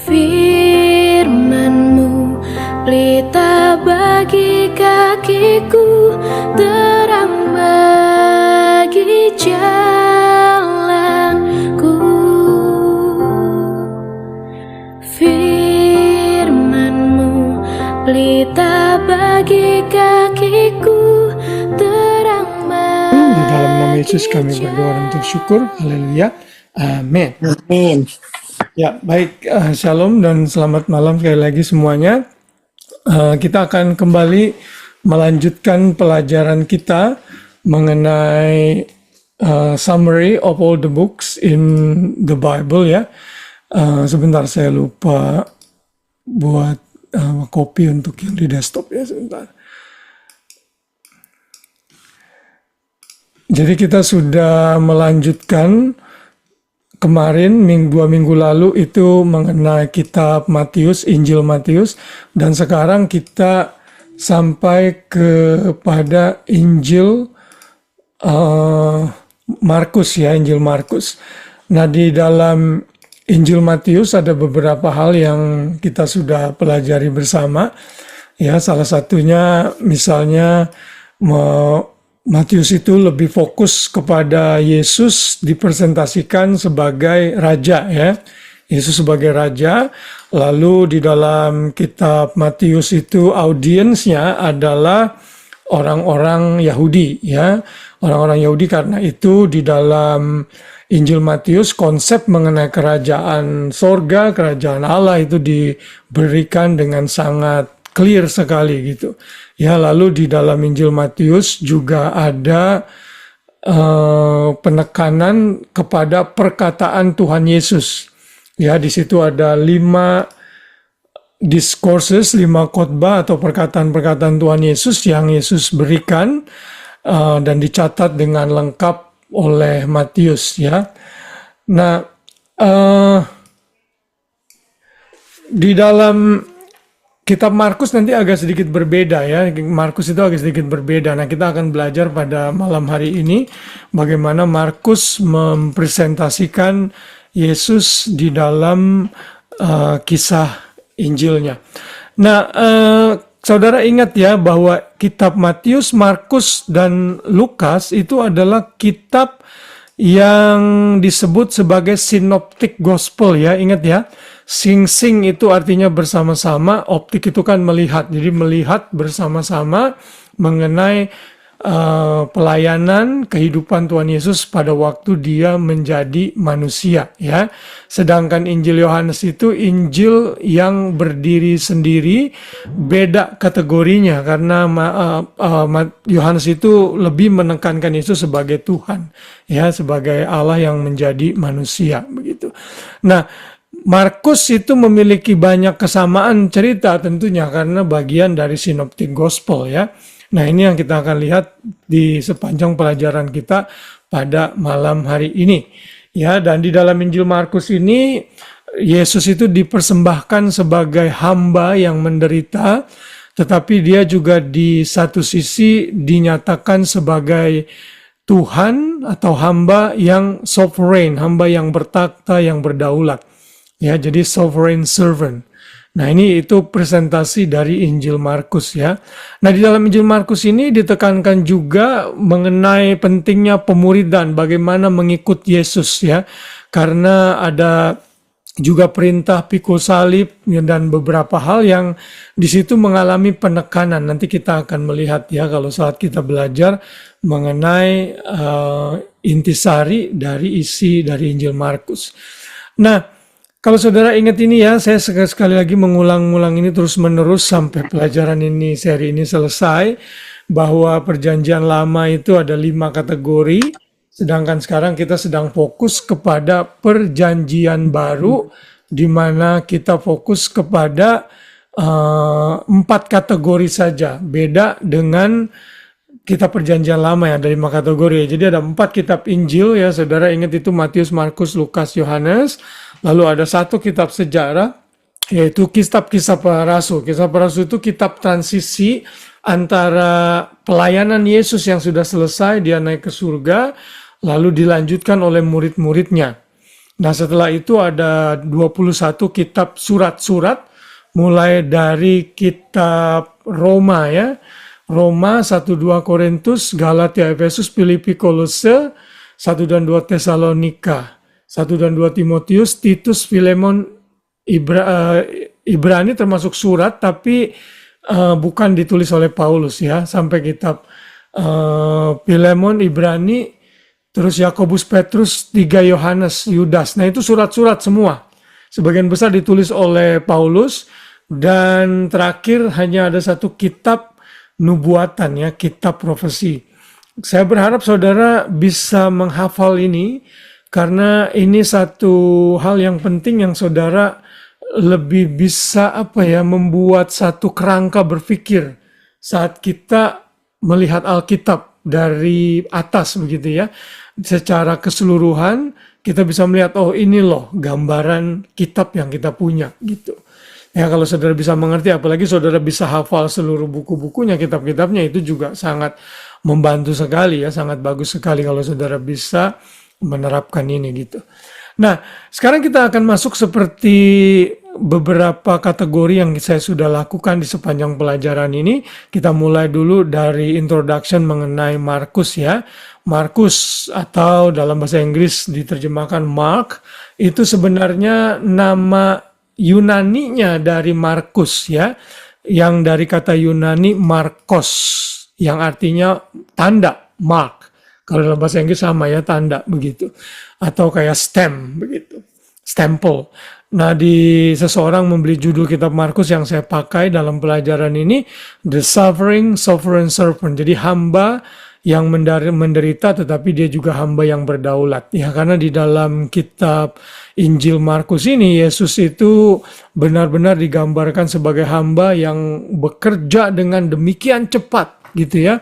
Firman-Mu pelita bagi kakiku, terang bagi jalanku. Firman-Mu pelita bagi kakiku, terang Di dalam nama Yesus bagi kami berdoa dan bersyukur. Haleluya. Amin. Amin. Ya, baik. Shalom dan selamat malam sekali lagi semuanya. Kita akan kembali melanjutkan pelajaran kita mengenai summary of all the books in the Bible ya. Sebentar, saya lupa buat copy untuk yang di desktop ya, sebentar. Jadi kita sudah melanjutkan kemarin, 2 minggu lalu itu mengenai kitab Matius, Injil Matius, dan sekarang kita sampai kepada Injil Markus ya, Injil Markus. Nah, di dalam Injil Matius ada beberapa hal yang kita sudah pelajari bersama. Ya, salah satunya misalnya Matius itu lebih fokus kepada Yesus dipresentasikan sebagai raja ya. Yesus sebagai raja. Lalu di dalam kitab Matius itu audiensnya adalah orang-orang Yahudi ya. Orang-orang Yahudi, karena itu di dalam Injil Matius konsep mengenai kerajaan sorga, kerajaan Allah itu diberikan dengan sangat clear sekali gitu. Ya, lalu di dalam Injil Matius juga ada penekanan kepada perkataan Tuhan Yesus. Ya, di situ ada 5 discourses, 5 khotbah atau perkataan-perkataan Tuhan Yesus yang Yesus berikan dan dicatat dengan lengkap oleh Matius ya. Nah, di dalam kitab Markus nanti agak sedikit berbeda ya. Markus itu agak sedikit berbeda. Nah, kita akan belajar pada malam hari ini bagaimana Markus mempresentasikan Yesus di dalam kisah Injilnya. Nah, saudara ingat ya bahwa kitab Matius, Markus, dan Lukas itu adalah kitab yang disebut sebagai synoptic gospel ya. Ingat ya. Sing itu artinya bersama-sama, optik itu kan melihat. Jadi melihat bersama-sama mengenai pelayanan kehidupan Tuhan Yesus pada waktu dia menjadi manusia ya. Sedangkan Injil Yohanes itu Injil yang berdiri sendiri, beda kategorinya karena Yohanes itu lebih menekankan Yesus sebagai Tuhan ya, sebagai Allah yang menjadi manusia begitu. Nah, Markus itu memiliki banyak kesamaan cerita tentunya karena bagian dari Synoptic Gospel ya. Nah, ini yang kita akan lihat di sepanjang pelajaran kita pada malam hari ini. Ya, dan di dalam Injil Markus ini Yesus itu dipersembahkan sebagai hamba yang menderita, tetapi dia juga di satu sisi dinyatakan sebagai Tuhan atau hamba yang sovereign, hamba yang bertakhta, yang berdaulat. Ya, jadi sovereign servant. Nah, ini itu presentasi dari Injil Markus ya. Nah, di dalam Injil Markus ini ditekankan juga mengenai pentingnya pemuridan, bagaimana mengikut Yesus ya. Karena ada juga perintah pikul salib dan beberapa hal yang di situ mengalami penekanan. Nanti kita akan melihat ya kalau saat kita belajar mengenai intisari dari isi dari Injil Markus. Nah, kalau saudara ingat ini ya, saya sekali lagi mengulang-ulang ini terus-menerus sampai pelajaran ini, seri ini selesai, bahwa perjanjian lama itu ada 5 kategori, sedangkan sekarang kita sedang fokus kepada perjanjian baru, di mana kita fokus kepada 4 kategori saja, beda dengan kitab perjanjian lama ya, ada 5 kategori. Jadi ada 4 kitab Injil ya, saudara ingat itu Matius, Markus, Lukas, Yohanes. Lalu ada 1 kitab sejarah, yaitu Kisah Para Rasul. Kisah Para Rasul itu kitab transisi antara pelayanan Yesus yang sudah selesai, dia naik ke surga, lalu dilanjutkan oleh murid-muridnya. Nah, setelah itu ada 21 kitab surat-surat, mulai dari kitab Roma ya. Roma, 1 2 Korintus, Galatia, Efesus, Filipi, Kolose, 1 dan 2 Tesalonika, 1 dan 2 Timotius, Titus, Filemon, Ibrani termasuk surat tapi bukan ditulis oleh Paulus ya, sampai kitab Filemon, Ibrani, terus Yakobus, Petrus, 3 Yohanes, Yudas. Nah, itu surat-surat semua. Sebagian besar ditulis oleh Paulus, dan terakhir hanya ada 1 kitab nubuatan ya, kitab profesi. Saya berharap saudara bisa menghafal ini, karena ini satu hal yang penting yang saudara lebih bisa membuat satu kerangka berpikir saat kita melihat Alkitab dari atas begitu ya. Secara keseluruhan kita bisa melihat, oh ini loh gambaran kitab yang kita punya gitu. Ya, kalau saudara bisa mengerti, apalagi saudara bisa hafal seluruh buku-bukunya, kitab-kitabnya, itu juga sangat membantu sekali ya, sangat bagus sekali kalau saudara bisa menerapkan ini gitu. Nah, sekarang kita akan masuk seperti beberapa kategori yang saya sudah lakukan di sepanjang pelajaran ini. Kita mulai dulu dari introduction mengenai Markus ya. Markus, atau dalam bahasa Inggris diterjemahkan Mark, itu sebenarnya nama Yunaninya dari Markus ya, yang dari kata Yunani Markos, yang artinya tanda, mark. Kalau dalam bahasa Inggris sama ya, tanda begitu, atau kayak stamp begitu, stempel. Nah, di seseorang membeli judul kitab Markus yang saya pakai dalam pelajaran ini, The Suffering Sovereign Servant. Jadi hamba yang menderita tetapi dia juga hamba yang berdaulat. Ya, karena di dalam kitab Injil Markus ini, Yesus itu benar-benar digambarkan sebagai hamba yang bekerja dengan demikian cepat gitu ya.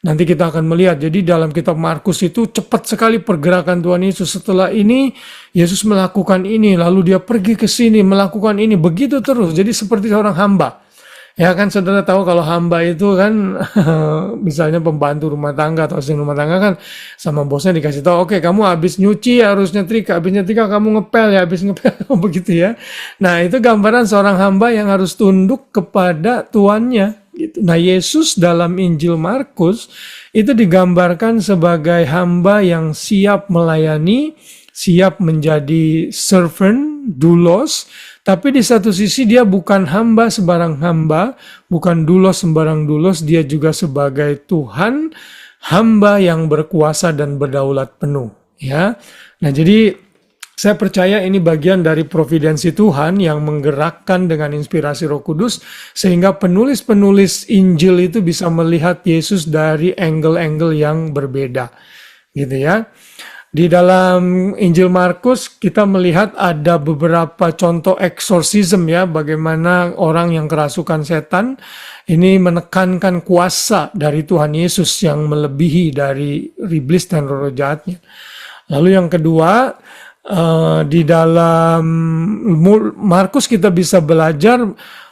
Nanti kita akan melihat, jadi dalam kitab Markus itu cepat sekali pergerakan Tuhan Yesus. Setelah ini, Yesus melakukan ini, lalu dia pergi ke sini, melakukan ini, begitu terus. Jadi seperti seorang hamba. Ya kan, saudara tahu kalau hamba itu kan misalnya pembantu rumah tangga atau asisten rumah tangga kan, sama bosnya dikasih tahu, oke, kamu habis nyuci harus nyetrika, habis nyetrika kamu ngepel ya, habis ngepel begitu ya. Nah, itu gambaran seorang hamba yang harus tunduk kepada tuannya gitu. Nah, Yesus dalam Injil Markus itu digambarkan sebagai hamba yang siap melayani, siap menjadi servant, doulos. Tapi di satu sisi dia bukan hamba sembarang hamba, bukan doulos sembarang doulos, dia juga sebagai Tuhan, hamba yang berkuasa dan berdaulat penuh. Ya, nah jadi saya percaya ini bagian dari providensi Tuhan yang menggerakkan dengan inspirasi Roh Kudus, sehingga penulis-penulis Injil itu bisa melihat Yesus dari angle-angle yang berbeda, gitu ya. Di dalam Injil Markus kita melihat ada beberapa contoh eksorsisme ya, bagaimana orang yang kerasukan setan ini menekankan kuasa dari Tuhan Yesus yang melebihi dari iblis dan roh jahatnya. Lalu yang kedua, di dalam Markus kita bisa belajar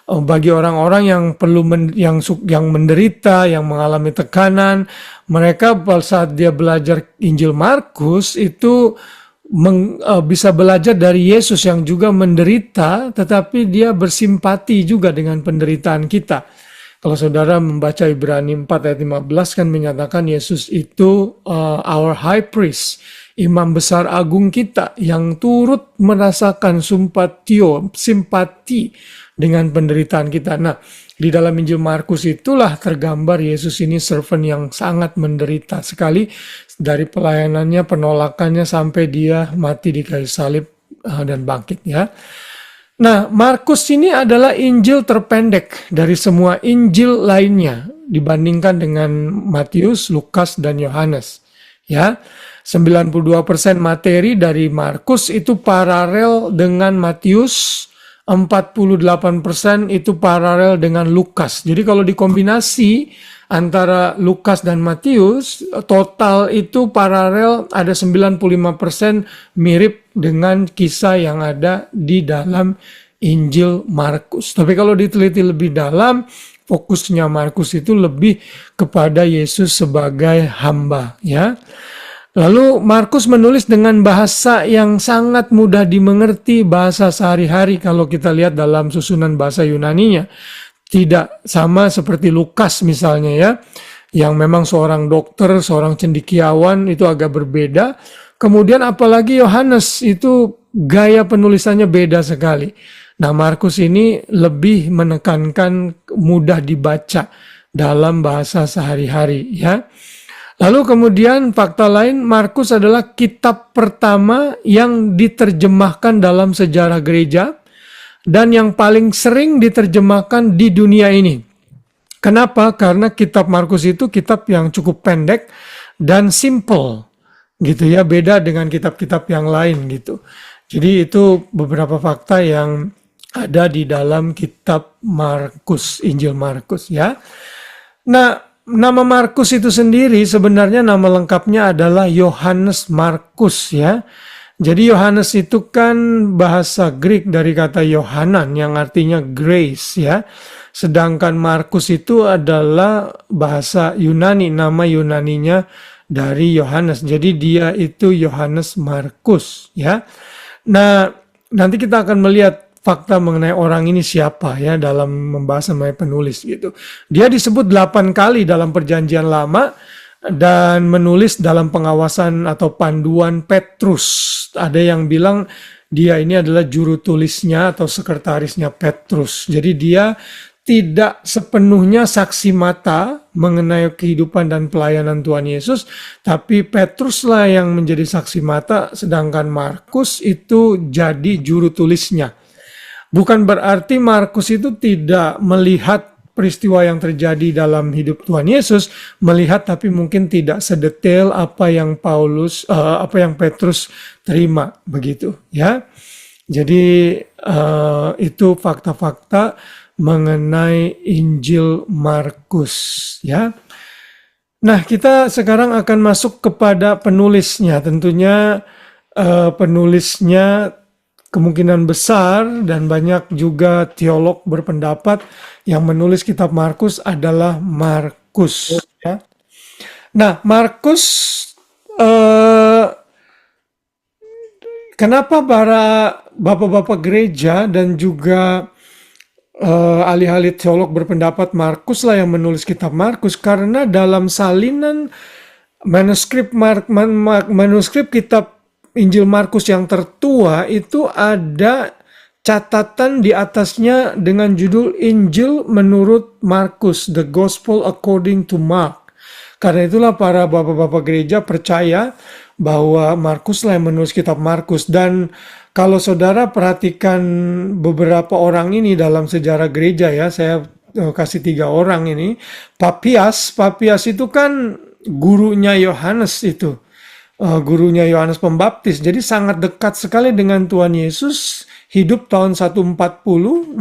bagi orang-orang yang perlu yang menderita, yang mengalami tekanan, mereka pada saat dia belajar Injil Markus itu bisa belajar dari Yesus yang juga menderita, tetapi dia bersimpati juga dengan penderitaan kita. Kalau saudara membaca Ibrani 4 ayat 15 kan menyatakan Yesus itu our high priest, imam besar agung kita yang turut merasakan simpati dengan penderitaan kita. Nah, di dalam Injil Markus itulah tergambar Yesus ini servant yang sangat menderita sekali, dari pelayanannya, penolakannya, sampai dia mati di kayu salib dan bangkit ya. Nah, Markus ini adalah Injil terpendek dari semua Injil lainnya dibandingkan dengan Matius, Lukas, dan Yohanes. Ya, 92% materi dari Markus itu paralel dengan Matius, 48% itu paralel dengan Lukas. Jadi kalau dikombinasi antara Lukas dan Matius, total itu paralel, ada 95% mirip dengan kisah yang ada di dalam Injil Markus. Tapi kalau diteliti lebih dalam, fokusnya Markus itu lebih kepada Yesus sebagai hamba ya. Lalu Markus menulis dengan bahasa yang sangat mudah dimengerti, bahasa sehari-hari kalau kita lihat dalam susunan bahasa Yunaninya. Tidak sama seperti Lukas misalnya ya, yang memang seorang dokter, seorang cendekiawan, itu agak berbeda. Kemudian apalagi Yohanes itu gaya penulisannya beda sekali. Nah, Markus ini lebih menekankan mudah dibaca dalam bahasa sehari-hari ya. Lalu kemudian fakta lain, Markus adalah kitab pertama yang diterjemahkan dalam sejarah gereja dan yang paling sering diterjemahkan di dunia ini. Kenapa? Karena kitab Markus itu kitab yang cukup pendek dan simple gitu ya, beda dengan kitab-kitab yang lain gitu. Jadi itu beberapa fakta yang ada di dalam kitab Markus, Injil Markus ya. Nah, nama Markus itu sendiri sebenarnya nama lengkapnya adalah Yohanes Markus ya. Jadi Yohanes itu kan bahasa Greek dari kata Yohanan yang artinya grace ya. Sedangkan Markus itu adalah bahasa Yunani, nama Yunaninya dari Yohanes. Jadi dia itu Yohanes Markus ya. Nah, nanti kita akan melihat fakta mengenai orang ini siapa ya dalam membahas mengenai penulis gitu. Dia disebut 8 kali dalam Perjanjian Lama dan menulis dalam pengawasan atau panduan Petrus. Ada yang bilang dia ini adalah juru tulisnya atau sekretarisnya Petrus. Jadi dia tidak sepenuhnya saksi mata mengenai kehidupan dan pelayanan Tuhan Yesus, tapi Petruslah yang menjadi saksi mata, sedangkan Markus itu jadi juru tulisnya. Bukan berarti Markus itu tidak melihat peristiwa yang terjadi dalam hidup Tuhan Yesus, melihat tapi mungkin tidak sedetail apa yang Petrus terima begitu ya. Jadi itu fakta-fakta mengenai Injil Markus ya. Nah, kita sekarang akan masuk kepada penulisnya. Tentunya penulisnya kemungkinan besar dan banyak juga teolog berpendapat yang menulis kitab Markus adalah Markus ya. Nah, Markus kenapa para bapak-bapak gereja dan juga ahli-ahli teolog berpendapat Markus lah yang menulis kitab Markus? Karena dalam salinan manuskrip kitab Injil Markus yang tertua itu ada catatan di atasnya dengan judul Injil menurut Markus, The Gospel According to Mark. Karena itulah para bapak-bapak gereja percaya bahwa Markuslah yang menulis kitab Markus. Dan kalau saudara perhatikan beberapa orang ini dalam sejarah gereja ya, saya kasih 3 orang ini. Papias itu kan gurunya Yohanes itu. Gurunya Yohanes Pembaptis. Jadi sangat dekat sekali dengan Tuhan Yesus. Hidup tahun 140,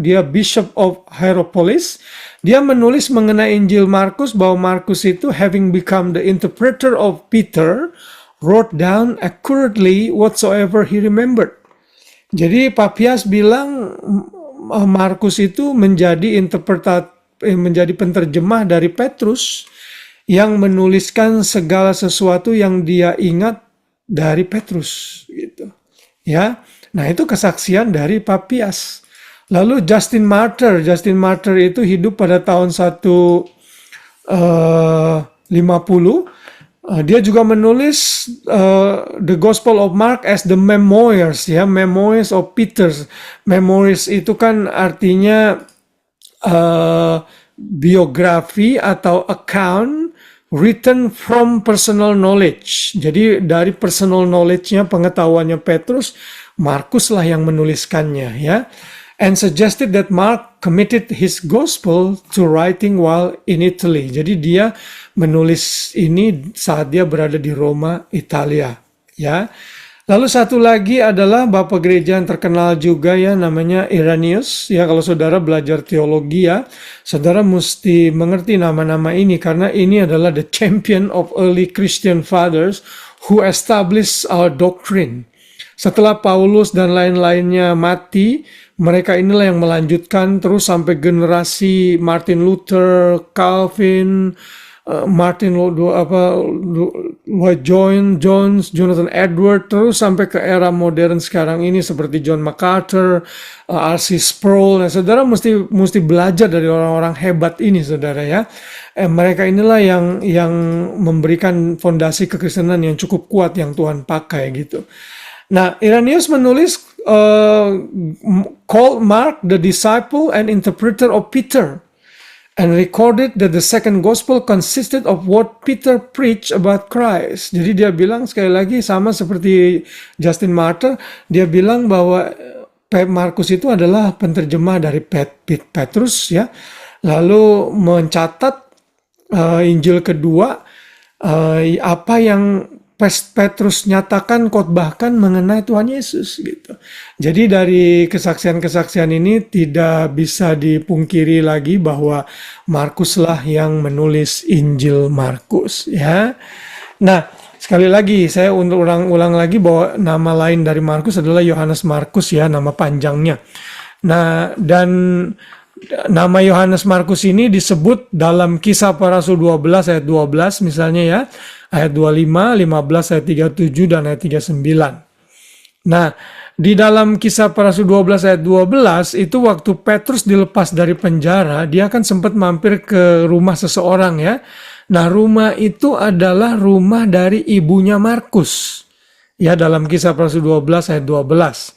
dia Bishop of Hierapolis. Dia menulis mengenai Injil Markus bahwa Markus itu having become the interpreter of Peter, wrote down accurately whatsoever he remembered. Jadi Papias bilang Markus itu menjadi penterjemah dari Petrus yang menuliskan segala sesuatu yang dia ingat dari Petrus gitu. Ya. Nah, itu kesaksian dari Papias. Lalu Justin Martyr itu hidup pada tahun 150. Dia juga menulis The Gospel of Mark as the Memoirs ya, Memoirs of Peter. Memoirs itu kan artinya biografi atau account written from personal knowledge. Jadi dari personal knowledge-nya, pengetahuannya Petrus, Markus lah yang menuliskannya ya. And suggested that Mark committed his gospel to writing while in Italy. Jadi dia menulis ini saat dia berada di Roma, Italia ya. Lalu satu lagi adalah bapak gereja yang terkenal juga ya, namanya Irenaeus ya. Kalau saudara belajar teologi ya, saudara mesti mengerti nama-nama ini karena ini adalah the champion of early Christian fathers who established our doctrine. Setelah Paulus dan lain-lainnya mati, mereka inilah yang melanjutkan terus sampai generasi Martin Luther, Calvin, Lloyd Jones, Jonathan Edwards, terus sampai ke era modern sekarang ini seperti John MacArthur, R.C. Sproul. Nah, saudara mesti belajar dari orang-orang hebat ini, saudara ya. Mereka inilah yang memberikan fondasi kekristenan yang cukup kuat yang Tuhan pakai gitu. Nah, Irenaeus menulis called Mark the disciple and interpreter of Peter, and recorded that the second gospel consisted of what Peter preached about Christ. Jadi dia bilang sekali lagi sama seperti Justin Martyr, dia bilang bahwa Markus itu adalah penterjemah dari Petrus ya, lalu mencatat Injil kedua apa yang Petrus nyatakan khotbahkan mengenai Tuhan Yesus gitu. Jadi dari kesaksian-kesaksian ini tidak bisa dipungkiri lagi bahwa Markuslah yang menulis Injil Markus ya. Nah, sekali lagi saya ulang lagi bahwa nama lain dari Markus adalah Yohanes Markus ya, nama panjangnya. Nah, dan nama Yohanes Markus ini disebut dalam Kisah Para Rasul 12 ayat 12 misalnya ya, ayat 25, 15 ayat 37 dan ayat 39. Nah, di dalam Kisah Para Rasul 12 ayat 12 itu waktu Petrus dilepas dari penjara, dia kan sempat mampir ke rumah seseorang ya. Nah, rumah itu adalah rumah dari ibunya Markus. Ya, dalam Kisah Para Rasul 12 ayat 12.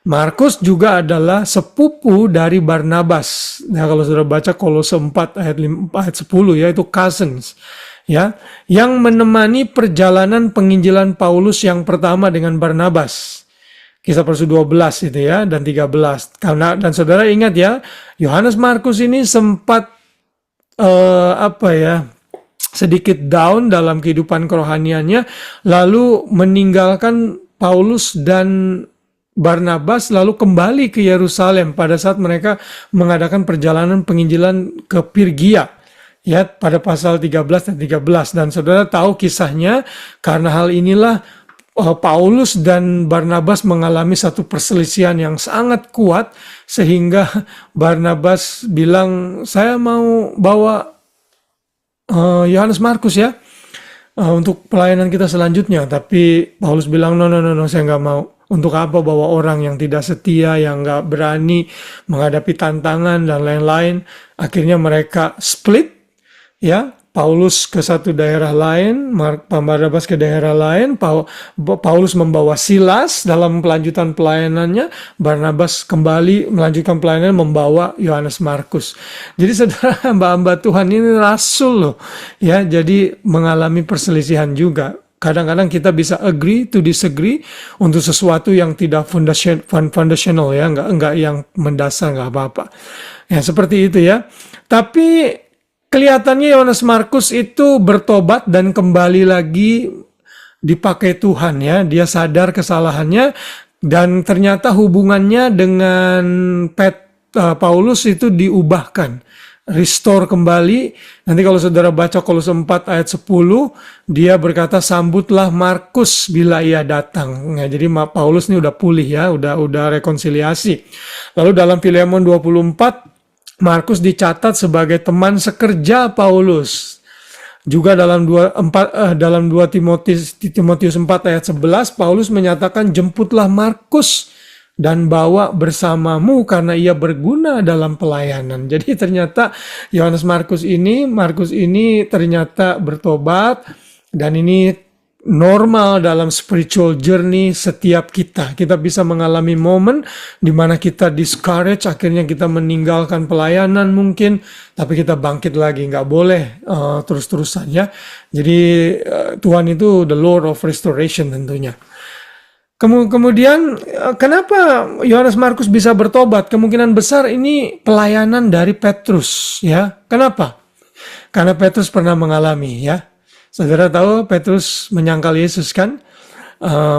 Markus juga adalah sepupu dari Barnabas. Nah, kalau sudah baca Kolose 4 ayat 10 ya, itu cousins. Ya, yang menemani perjalanan penginjilan Paulus yang pertama dengan Barnabas. Kisah Para Rasul 12 itu ya, dan 13. Dan saudara ingat ya, Yohanes Markus ini sempat sedikit down dalam kehidupan kerohaniannya, lalu meninggalkan Paulus dan Barnabas lalu kembali ke Yerusalem pada saat mereka mengadakan perjalanan penginjilan ke Pirgia ya, pada pasal 13 dan 13. Dan saudara tahu kisahnya, karena hal inilah Paulus dan Barnabas mengalami satu perselisihan yang sangat kuat, sehingga Barnabas bilang, saya mau bawa Yohanes Markus ya untuk pelayanan kita selanjutnya. Tapi Paulus bilang, no, saya nggak mau. Untuk apa bawa orang yang tidak setia, yang nggak berani menghadapi tantangan dan lain-lain. Akhirnya mereka split ya, Paulus ke satu daerah lain, Barnabas ke daerah lain. Paulus membawa Silas dalam kelanjutan pelayanannya, Barnabas kembali melanjutkan pelayanan membawa Yohanes Markus. Jadi saudara, hamba-hamba Tuhan ini rasul loh ya, jadi mengalami perselisihan juga. Kadang-kadang kita bisa agree to disagree untuk sesuatu yang tidak foundational ya, enggak yang mendasar, enggak apa-apa. Ya seperti itu ya. Tapi kelihatannya Yohanes Markus itu bertobat dan kembali lagi dipakai Tuhan ya. Dia sadar kesalahannya dan ternyata hubungannya dengan Paulus itu diubahkan. Restore kembali. Nanti kalau saudara baca Kolose 4 ayat 10, dia berkata, sambutlah Markus bila ia datang. Nah, jadi Paulus ini udah pulih ya, udah rekonsiliasi. Lalu dalam Filemon 24, Markus dicatat sebagai teman sekerja Paulus. Juga dalam 2 Timotius 4 ayat 11, Paulus menyatakan, jemputlah Markus dan bawa bersamamu karena ia berguna dalam pelayanan. Jadi ternyata Yohanes Markus ini ternyata bertobat, dan ini normal dalam spiritual journey setiap kita. Kita bisa mengalami momen di mana kita discourage, akhirnya kita meninggalkan pelayanan mungkin, tapi kita bangkit lagi. Nggak boleh terus-terusan ya. Jadi Tuhan itu the Lord of Restoration tentunya. Kemudian kenapa Yohanes Markus bisa bertobat? Kemungkinan besar ini pelayanan dari Petrus ya. Kenapa? Karena Petrus pernah mengalami ya. Saudara tahu Petrus menyangkal Yesus kan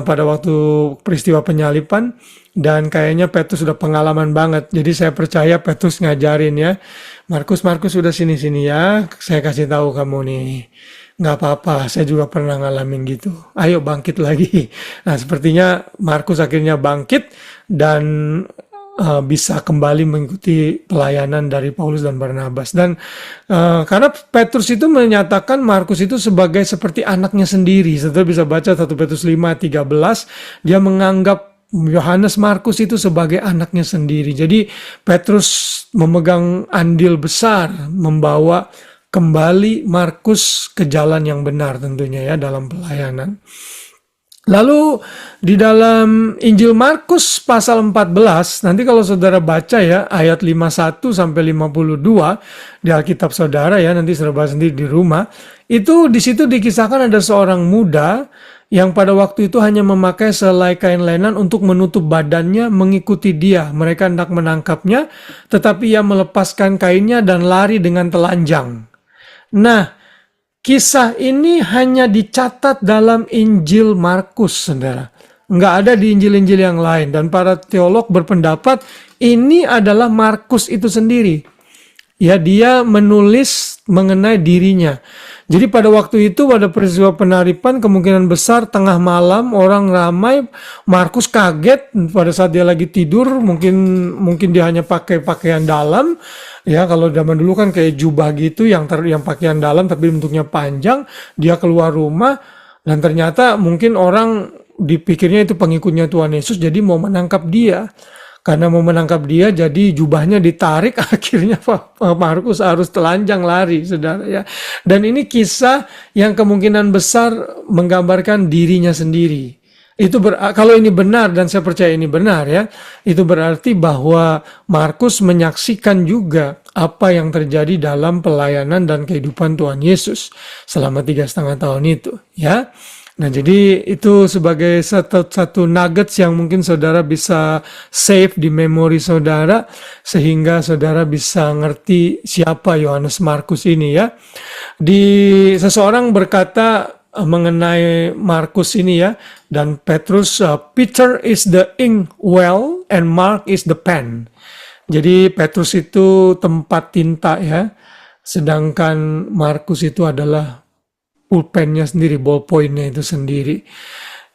pada waktu peristiwa penyalipan, dan kayaknya Petrus sudah pengalaman banget. Jadi saya percaya Petrus ngajarin ya. Markus sudah sini ya. Saya kasih tahu kamu nih. Nggak apa-apa, saya juga pernah ngalamin gitu. Ayo bangkit lagi. Nah, sepertinya Markus akhirnya bangkit dan bisa kembali mengikuti pelayanan dari Paulus dan Barnabas. Dan karena Petrus itu menyatakan Markus itu sebagai seperti anaknya sendiri. Saudara bisa baca 1 Petrus 5:13, dia menganggap Yohanes Markus itu sebagai anaknya sendiri. Jadi Petrus memegang andil besar membawa kembali Markus ke jalan yang benar tentunya ya dalam pelayanan. Lalu di dalam Injil Markus pasal 14, nanti kalau saudara baca ya ayat 51 sampai 52 di Alkitab saudara ya, nanti saudara baca sendiri di rumah, itu di situ dikisahkan ada seorang muda yang pada waktu itu hanya memakai selai kain lenan untuk menutup badannya mengikuti dia. Mereka hendak menangkapnya, tetapi ia melepaskan kainnya dan lari dengan telanjang. Nah, kisah ini hanya dicatat dalam Injil Markus, saudara. Nggak ada di Injil-Injil yang lain. Dan para teolog berpendapat ini adalah Markus itu sendiri. Ya, dia menulis mengenai dirinya. Jadi pada waktu itu, pada peristiwa penaripan, kemungkinan besar tengah malam, orang ramai, Markus kaget pada saat dia lagi tidur, mungkin dia hanya pakai pakaian dalam. Ya, kalau zaman dulu kan kayak jubah gitu yang pakaian dalam tapi bentuknya panjang, dia keluar rumah dan ternyata mungkin orang dipikirnya itu pengikutnya Tuhan Yesus jadi mau menangkap dia. Karena mau menangkap dia jadi jubahnya ditarik, akhirnya Markus harus telanjang lari, saudara ya. Dan ini kisah yang kemungkinan besar menggambarkan dirinya sendiri. Kalau ini benar dan saya percaya ini benar ya, itu berarti bahwa Markus menyaksikan juga apa yang terjadi dalam pelayanan dan kehidupan Tuhan Yesus selama 3,5 tahun itu ya. Nah, jadi itu sebagai satu nuggets yang mungkin saudara bisa save di memori saudara sehingga saudara bisa ngerti siapa Yohanes Markus ini ya. Seseorang berkata mengenai Markus ini ya, dan Petrus, Peter is the ink well and Mark is the pen. Jadi Petrus itu tempat tinta ya, sedangkan Markus itu adalah pulpennya sendiri, ballpointnya itu sendiri.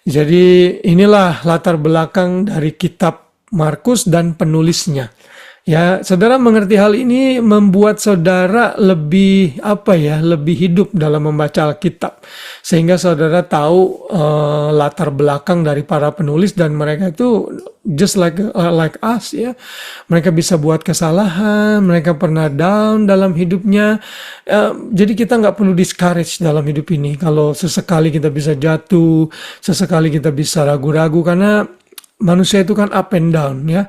Jadi inilah latar belakang dari kitab Markus dan penulisnya. Ya, saudara mengerti hal ini membuat saudara lebih lebih hidup dalam membaca Alkitab. Sehingga saudara tahu latar belakang dari para penulis dan mereka itu just like us ya. Mereka bisa buat kesalahan, mereka pernah down dalam hidupnya. Jadi kita nggak perlu discourage dalam hidup ini. Kalau sesekali kita bisa jatuh, sesekali kita bisa ragu-ragu karena manusia itu kan up and down ya.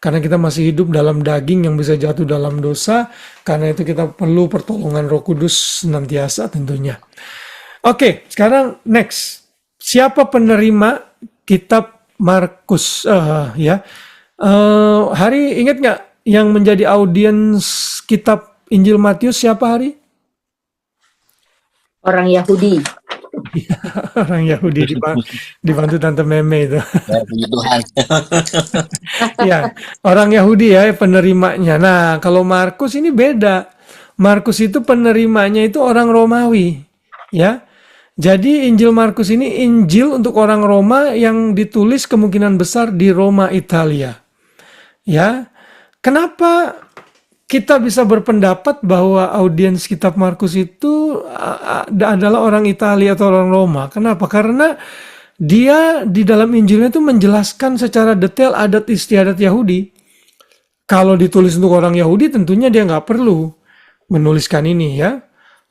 Karena kita masih hidup dalam daging yang bisa jatuh dalam dosa. Karena itu kita perlu pertolongan Roh Kudus senantiasa tentunya. Oke, sekarang next. Siapa penerima kitab Markus? Hari ingat nggak yang menjadi audiens kitab Injil Matius siapa Hari? Orang Yahudi. Orang Yahudi dibantu Tante Meme itu. Puji Tuhan. Ya, orang Yahudi ya penerimanya. Nah, kalau Markus ini beda. Markus itu penerimanya itu orang Romawi, ya. Jadi Injil Markus ini Injil untuk orang Roma yang ditulis kemungkinan besar di Roma, Italia. Ya. Kenapa kita bisa berpendapat bahwa audiens kitab Markus itu adalah orang Italia atau orang Roma? Kenapa? Karena dia di dalam Injilnya itu menjelaskan secara detail adat istiadat Yahudi. Kalau ditulis untuk orang Yahudi tentunya dia nggak perlu menuliskan ini ya.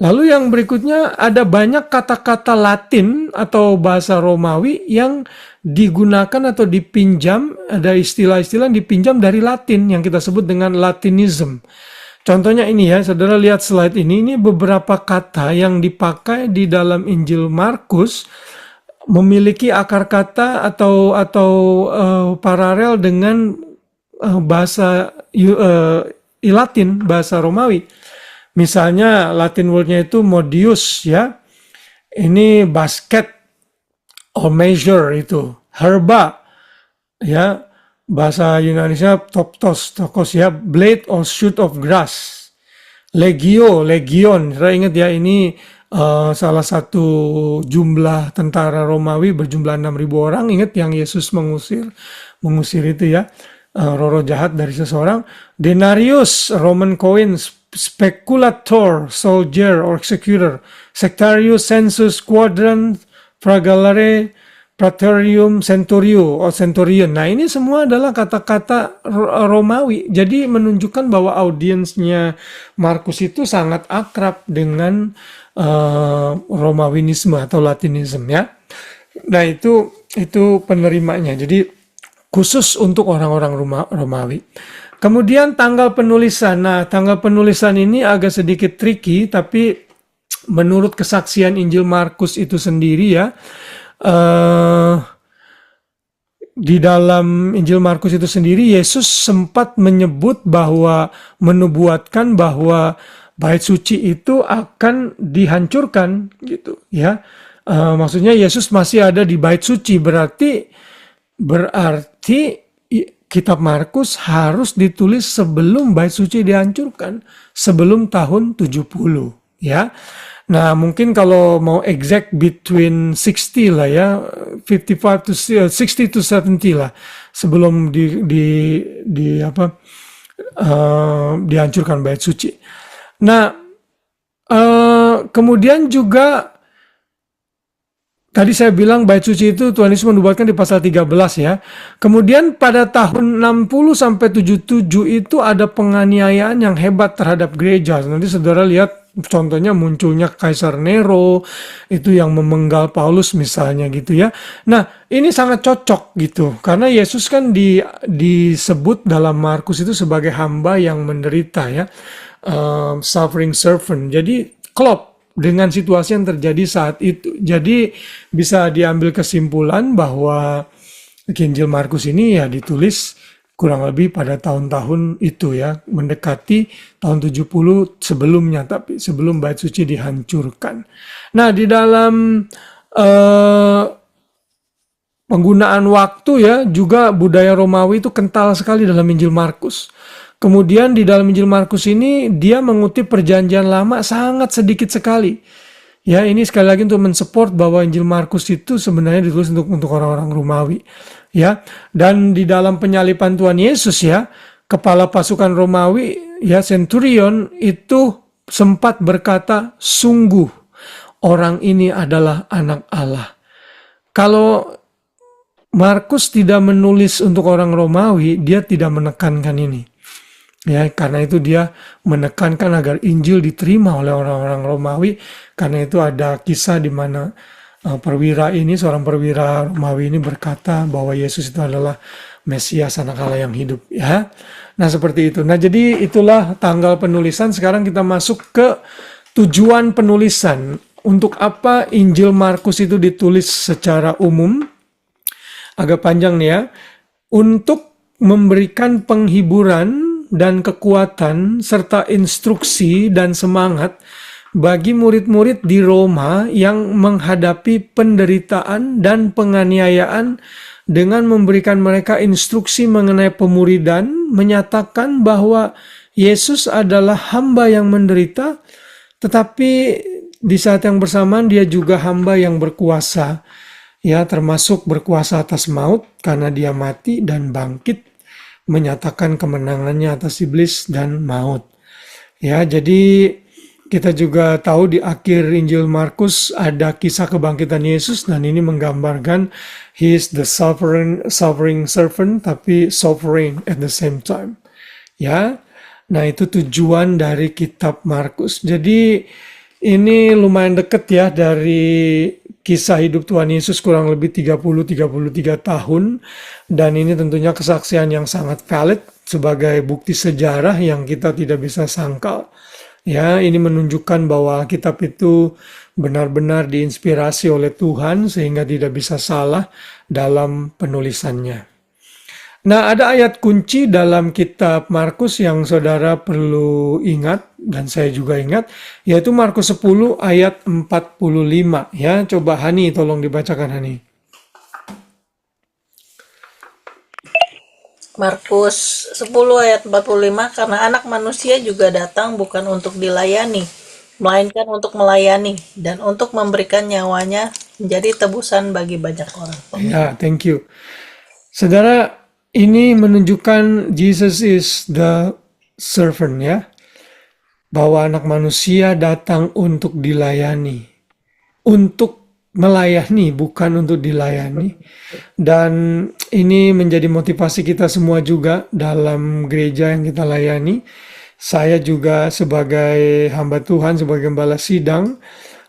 Lalu yang berikutnya ada banyak kata-kata Latin atau bahasa Romawi yang digunakan atau dipinjam, ada istilah-istilah yang dipinjam dari Latin yang kita sebut dengan Latinism. Contohnya ini ya, saudara lihat slide ini beberapa kata yang dipakai di dalam Injil Markus memiliki akar kata atau paralel dengan bahasa Latin, bahasa Romawi. Misalnya Latin word-nya itu modius ya. Ini basket or measure itu. Herba ya. Bahasa Yunaninya tokos ya, blade or shoot of grass. Legion. Saya ingat ya ini salah satu jumlah tentara Romawi berjumlah 6.000 orang. Ingat yang Yesus mengusir itu ya. roh jahat dari seseorang. Denarius, Roman coin, speculator, soldier or executor. Sectarius, sensus, quadrant, fragalare, praetorium, centurio, or centurion. Nah, ini semua adalah kata-kata Romawi. Jadi menunjukkan bahwa audiensnya Markus itu sangat akrab dengan Romawinisme atau Latinisme ya. Nah, itu penerimanya. Jadi khusus untuk orang-orang Romawi. Kemudian tanggal penulisan. Nah, tanggal penulisan ini agak sedikit tricky, tapi menurut kesaksian Injil Markus itu sendiri ya, di dalam Injil Markus itu sendiri, Yesus sempat menyebut bahwa, menubuatkan bahwa bait suci itu akan dihancurkan gitu ya. Maksudnya Yesus masih ada di bait suci, berarti kitab Markus harus ditulis sebelum bait suci dihancurkan, sebelum tahun 70 ya. Nah, mungkin kalau mau exact between 60 lah ya, 55 to 60 to 70 lah sebelum dihancurkan bait suci. Nah, kemudian juga tadi saya bilang bait suci itu Tuhan Yesus menubuatkan di pasal 13 ya. Kemudian pada tahun 60 sampai 77 itu ada penganiayaan yang hebat terhadap gereja. Nanti saudara lihat contohnya munculnya Kaisar Nero itu yang memenggal Paulus misalnya gitu ya. Nah, ini sangat cocok gitu. Karena Yesus kan disebut dalam Markus itu sebagai hamba yang menderita ya. Suffering servant. Jadi klop dengan situasi yang terjadi saat itu. Jadi bisa diambil kesimpulan bahwa Injil Markus ini ya ditulis kurang lebih pada tahun-tahun itu ya, mendekati tahun 70 sebelumnya, tapi sebelum bait suci dihancurkan. Nah, di dalam penggunaan waktu ya, juga budaya Romawi itu kental sekali dalam Injil Markus. Kemudian di dalam Injil Markus ini dia mengutip perjanjian lama sangat sedikit sekali. Ya, ini sekali lagi untuk mensupport bahwa Injil Markus itu sebenarnya ditulis untuk orang-orang Romawi. Ya, dan di dalam penyaliban Tuhan Yesus ya, kepala pasukan Romawi ya, centurion itu sempat berkata, sungguh orang ini adalah anak Allah. Kalau Markus tidak menulis untuk orang Romawi, dia tidak menekankan ini. Ya, karena itu dia menekankan agar Injil diterima oleh orang-orang Romawi. Karena itu ada kisah di mana seorang perwira Romawi ini berkata bahwa Yesus itu adalah Mesias, anak Allah yang hidup ya. Nah, seperti itu. Nah, jadi itulah tanggal penulisan. Sekarang kita masuk ke tujuan penulisan. Untuk apa Injil Markus itu ditulis secara umum? Agak panjang nih ya. Untuk memberikan penghiburan dan kekuatan serta instruksi dan semangat bagi murid-murid di Roma yang menghadapi penderitaan dan penganiayaan, dengan memberikan mereka instruksi mengenai pemuridan, menyatakan bahwa Yesus adalah hamba yang menderita, tetapi di saat yang bersamaan dia juga hamba yang berkuasa, ya, termasuk berkuasa atas maut karena dia mati dan bangkit menyatakan kemenangannya atas iblis dan maut. Ya, jadi kita juga tahu di akhir Injil Markus ada kisah kebangkitan Yesus, dan ini menggambarkan he is the suffering servant, tapi sovereign at the same time. Ya. Nah, itu tujuan dari kitab Markus. Jadi ini lumayan dekat ya dari kisah hidup Tuhan Yesus, kurang lebih 30-33 tahun. Dan ini tentunya kesaksian yang sangat valid sebagai bukti sejarah yang kita tidak bisa sangkal. Ya, ini menunjukkan bahwa kitab itu benar-benar diinspirasi oleh Tuhan sehingga tidak bisa salah dalam penulisannya. Nah, ada ayat kunci dalam kitab Markus yang saudara perlu ingat, dan saya juga ingat, yaitu Markus 10 ayat 45. Ya, coba Hani tolong dibacakan, Hani. Markus 10 ayat 45, karena anak manusia juga datang bukan untuk dilayani, melainkan untuk melayani, dan untuk memberikan nyawanya menjadi tebusan bagi banyak orang. Ya, thank you. Saudara, Ini menunjukkan Jesus is the servant ya, bahwa anak manusia datang untuk dilayani, untuk melayani, bukan untuk dilayani. Dan ini menjadi motivasi kita semua juga dalam gereja yang kita layani. Saya juga sebagai hamba Tuhan, sebagai gembala sidang,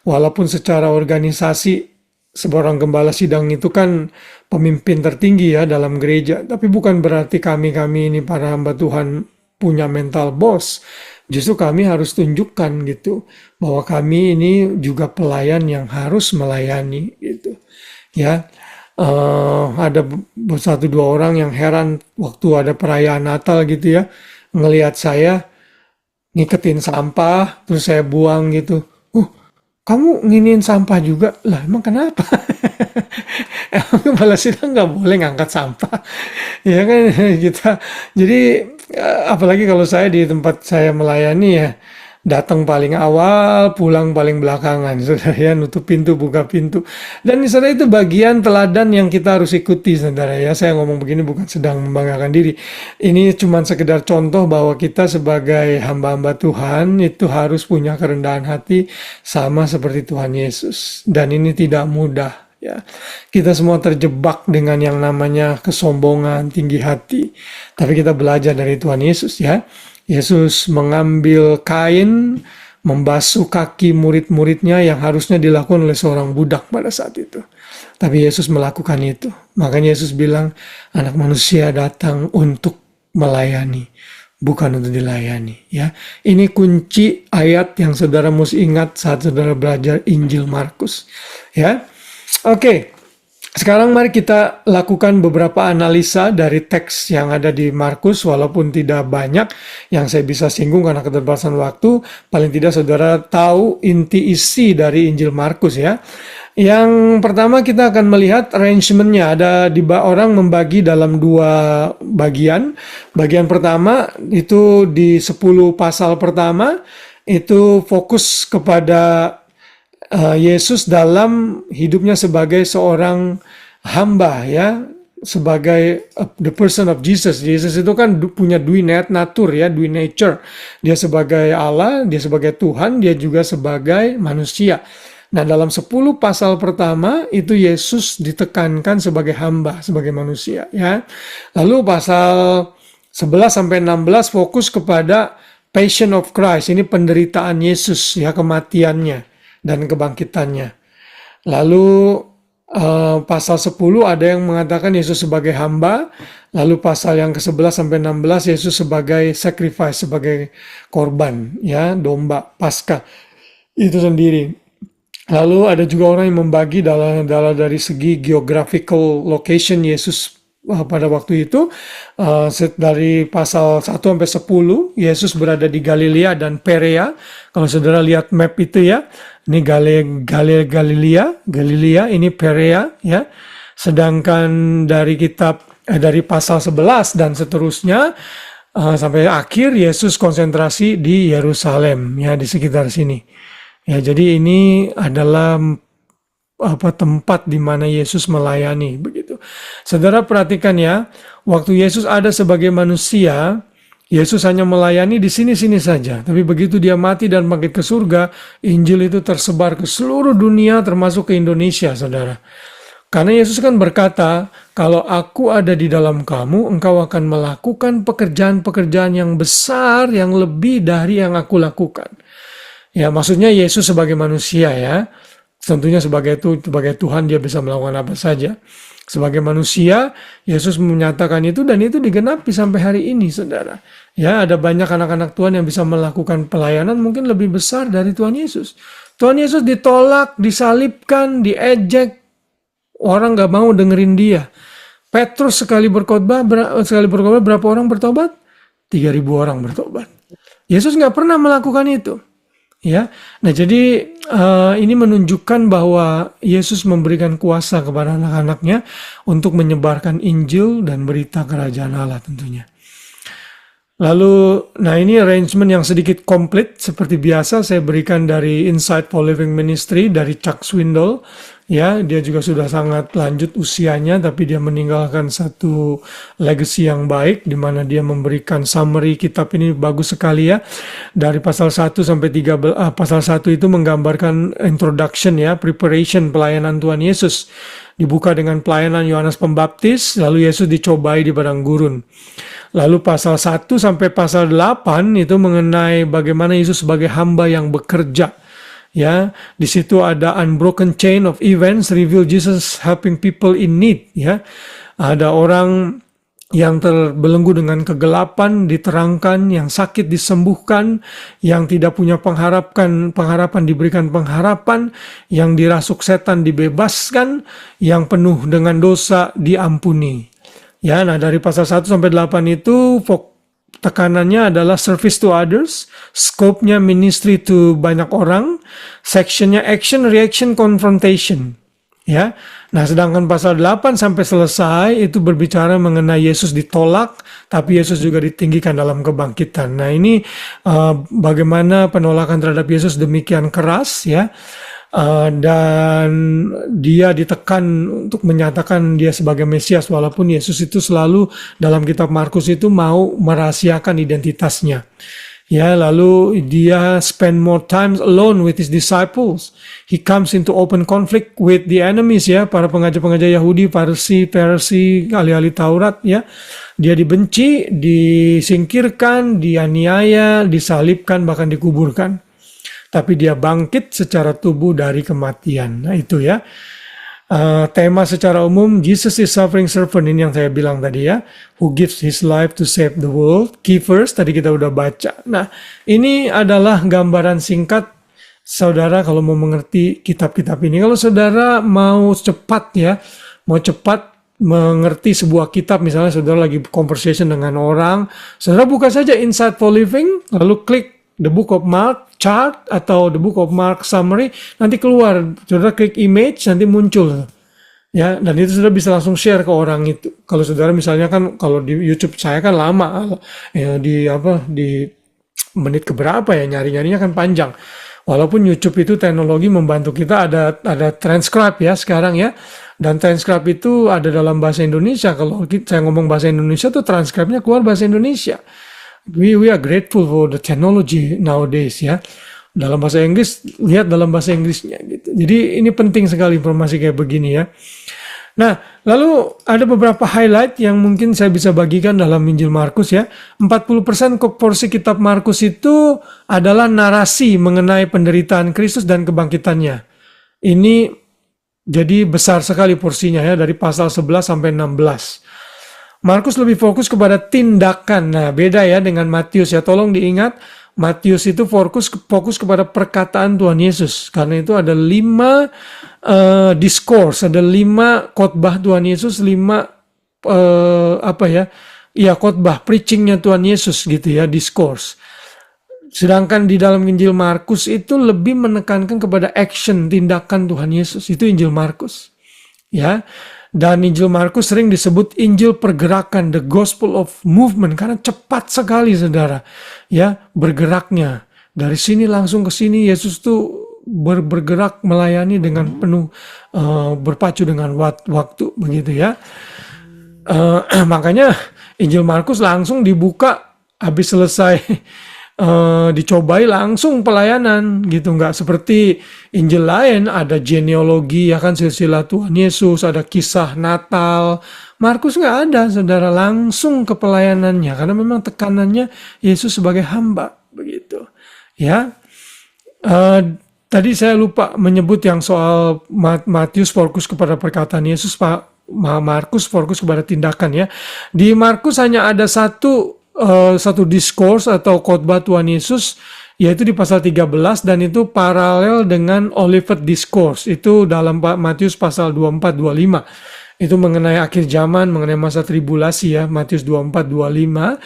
walaupun secara organisasi seorang gembala sidang itu kan pemimpin tertinggi ya dalam gereja, tapi bukan berarti kami ini para hamba Tuhan punya mental boss. Justru kami harus tunjukkan gitu bahwa kami ini juga pelayan yang harus melayani gitu ya. Ada satu dua orang yang heran waktu ada perayaan Natal gitu ya, ngelihat saya ngiketin sampah terus saya buang gitu. Kamu nginiin sampah juga? Lah emang kenapa? Emang kepala sidang nggak boleh ngangkat sampah? Ya kan kita. Jadi apalagi kalau saya di tempat saya melayani ya, datang paling awal, pulang paling belakangan. Saudara ya, nutup pintu, buka pintu. Dan saudara itu bagian teladan yang kita harus ikuti, saudara ya. Saya ngomong begini bukan sedang membanggakan diri. Ini cuma sekedar contoh bahwa kita sebagai hamba-hamba Tuhan itu harus punya kerendahan hati sama seperti Tuhan Yesus. Dan ini tidak mudah. Ya, kita semua terjebak dengan yang namanya kesombongan, tinggi hati. Tapi kita belajar dari Tuhan Yesus ya. Yesus mengambil kain, membasuh kaki murid-muridnya yang harusnya dilakukan oleh seorang budak pada saat itu. Tapi Yesus melakukan itu. Makanya Yesus bilang, anak manusia datang untuk melayani, bukan untuk dilayani. Ya, ini kunci ayat yang saudara mesti ingat saat saudara belajar Injil Markus. Ya, oke. Sekarang mari kita lakukan beberapa analisa dari teks yang ada di Markus, walaupun tidak banyak yang saya bisa singgung karena keterbatasan waktu. Paling tidak saudara tahu inti isi dari Injil Markus ya. Yang pertama kita akan melihat arrangementnya. Ada orang membagi dalam dua bagian. Bagian pertama itu di 10 pasal pertama itu fokus kepada Yesus dalam hidupnya sebagai seorang hamba ya, sebagai the person of Jesus. Yesus itu kan punya dui natur ya, dui nature. Dia sebagai Allah, dia sebagai Tuhan, dia juga sebagai manusia. Nah, dalam 10 pasal pertama itu Yesus ditekankan sebagai hamba, sebagai manusia ya. Lalu pasal 11 sampai 16 fokus kepada Passion of Christ. Ini penderitaan Yesus ya, kematiannya dan kebangkitannya. Lalu pasal 10 ada yang mengatakan Yesus sebagai hamba. Lalu pasal yang ke-11 sampai 16 Yesus sebagai sacrifice, sebagai korban ya, domba Paskah itu sendiri. Lalu ada juga orang yang membagi dari segi geographical location Yesus pada waktu itu. Dari pasal 1 sampai 10 Yesus berada di Galilea dan Perea. Kalau saudara lihat map itu ya, ini Galilea, ini Perea ya. Sedangkan dari dari pasal 11 dan seterusnya sampai akhir Yesus konsentrasi di Yerusalem ya, di sekitar sini. Ya, jadi ini adalah tempat di mana Yesus melayani begitu. Saudara perhatikan ya, waktu Yesus ada sebagai manusia, Yesus hanya melayani di sini-sini saja. Tapi begitu dia mati dan bangkit ke surga, Injil itu tersebar ke seluruh dunia termasuk ke Indonesia, saudara. Karena Yesus kan berkata, kalau aku ada di dalam kamu, engkau akan melakukan pekerjaan-pekerjaan yang besar, yang lebih dari yang aku lakukan. Ya, maksudnya Yesus sebagai manusia ya. Tentunya sebagai Tuhan dia bisa melakukan apa saja. Sebagai manusia, Yesus menyatakan itu dan itu digenapi sampai hari ini, saudara. Ya, ada banyak anak-anak Tuhan yang bisa melakukan pelayanan mungkin lebih besar dari Tuhan Yesus. Tuhan Yesus ditolak, disalibkan, diejek. Orang gak mau dengerin dia. Petrus sekali berkhotbah berapa orang bertobat? 3.000 orang bertobat. Yesus gak pernah melakukan itu. Ya, nah jadi ini menunjukkan bahwa Yesus memberikan kuasa kepada anak-anaknya untuk menyebarkan Injil dan berita kerajaan Allah tentunya. Lalu, nah ini arrangement yang sedikit komplit seperti biasa saya berikan dari Insight for Living Ministry dari Chuck Swindoll. Ya, dia juga sudah sangat lanjut usianya, tapi dia meninggalkan satu legacy yang baik, di mana dia memberikan summary kitab ini bagus sekali ya. Dari pasal 1 sampai 13, pasal 1 itu menggambarkan introduction ya, preparation pelayanan Tuhan Yesus. Dibuka dengan pelayanan Yohanes Pembaptis, lalu Yesus dicobai di padang gurun. Lalu pasal 1 sampai pasal 8 itu mengenai bagaimana Yesus sebagai hamba yang bekerja. Ya, di situ ada unbroken chain of events reveal Jesus helping people in need. Ya, ada orang yang terbelenggu dengan kegelapan diterangkan, yang sakit disembuhkan, yang tidak punya pengharapan diberikan pengharapan, yang dirasuk setan dibebaskan, yang penuh dengan dosa diampuni. Ya, nah dari pasal 1 sampai 8 itu tekanannya adalah service to others, scope-nya ministry to banyak orang, section-nya action, reaction, confrontation. Ya. Nah, sedangkan pasal 8 sampai selesai itu berbicara mengenai Yesus ditolak, tapi Yesus juga ditinggikan dalam kebangkitan. Nah, ini bagaimana penolakan terhadap Yesus demikian keras ya. Dan dia ditekan untuk menyatakan dia sebagai Mesias, walaupun Yesus itu selalu dalam kitab Markus itu mau merahasiakan identitasnya. Ya, lalu dia spend more time alone with his disciples. He comes into open conflict with the enemies ya, para pengajar-pengajar Yahudi, Farisi, ahli-ahli Taurat ya. Dia dibenci, disingkirkan, dianiaya, disalibkan, bahkan dikuburkan. Tapi dia bangkit secara tubuh dari kematian. Nah itu ya. Tema secara umum, Jesus is suffering servant, ini yang saya bilang tadi ya. Who gives his life to save the world. Key verse, tadi kita udah baca. Nah ini adalah gambaran singkat saudara kalau mau mengerti kitab-kitab ini. Kalau saudara mau cepat ya, mau cepat mengerti sebuah kitab, misalnya saudara lagi conversation dengan orang, saudara buka saja Insight for Living, lalu klik The Book of Mark chart atau The Book of Mark summary, nanti keluar, saudara klik image, nanti muncul ya, dan itu sudah bisa langsung share ke orang itu. Kalau saudara misalnya kan, kalau di YouTube saya kan lama ya, di menit keberapa ya, nyari-nyarinya kan panjang. Walaupun YouTube itu teknologi membantu kita, ada transcribe ya sekarang ya, dan transcribe itu ada dalam bahasa Indonesia. Kalau saya ngomong bahasa Indonesia tuh transcribe-nya keluar bahasa Indonesia. We are grateful for the technology nowadays ya. Dalam bahasa Inggris, lihat dalam bahasa Inggrisnya gitu. Jadi ini penting sekali informasi kayak begini ya. Nah, lalu ada beberapa highlight yang mungkin saya bisa bagikan dalam Injil Markus ya. 40% porsi kitab Markus itu adalah narasi mengenai penderitaan Kristus dan kebangkitannya. Ini jadi besar sekali porsinya ya, dari pasal 11 sampai 16. Markus lebih fokus kepada tindakan. Nah, beda ya dengan Matius ya. Tolong diingat, Matius itu fokus kepada perkataan Tuhan Yesus. Karena itu ada 5 discourse, ada 5 khotbah Tuhan Yesus, 5 khotbah preachingnya Tuhan Yesus gitu ya, discourse. Sedangkan di dalam Injil Markus itu lebih menekankan kepada action, tindakan Tuhan Yesus. Itu Injil Markus. Ya. Dan Injil Markus sering disebut Injil pergerakan, the gospel of movement, karena cepat sekali saudara ya bergeraknya. Dari sini langsung ke sini, Yesus tuh bergerak melayani dengan penuh berpacu dengan waktu begitu ya. Makanya Injil Markus langsung dibuka habis selesai dicobai langsung pelayanan gitu, nggak seperti Injil lain ada genealogi ya kan, silsilah Tuhan Yesus, ada kisah Natal. Markus nggak ada saudara, langsung ke pelayanannya karena memang tekanannya Yesus sebagai hamba begitu ya. Tadi saya lupa menyebut yang soal Matius fokus kepada perkataan Yesus, Pak. Markus fokus kepada tindakan ya. Di Markus hanya ada satu discourse atau khotbah Tuhan Yesus, yaitu di pasal 13, dan itu paralel dengan Olivet Discourse. Itu dalam Matius pasal 24-25. Itu mengenai akhir zaman, mengenai masa tribulasi ya, Matius 24-25,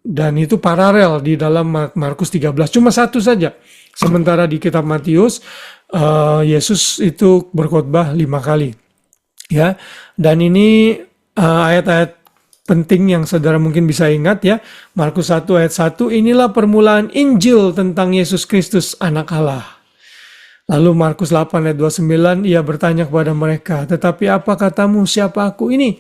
dan itu paralel di dalam Markus 13. Cuma satu saja. Sementara di kitab Matius, Yesus itu berkhotbah 5 kali. Ya, dan ini ayat-ayat penting yang saudara mungkin bisa ingat ya. Markus 1 ayat 1, inilah permulaan Injil tentang Yesus Kristus anak Allah. Lalu Markus 8 ayat 29, ia bertanya kepada mereka, tetapi apa katamu, siapa aku ini?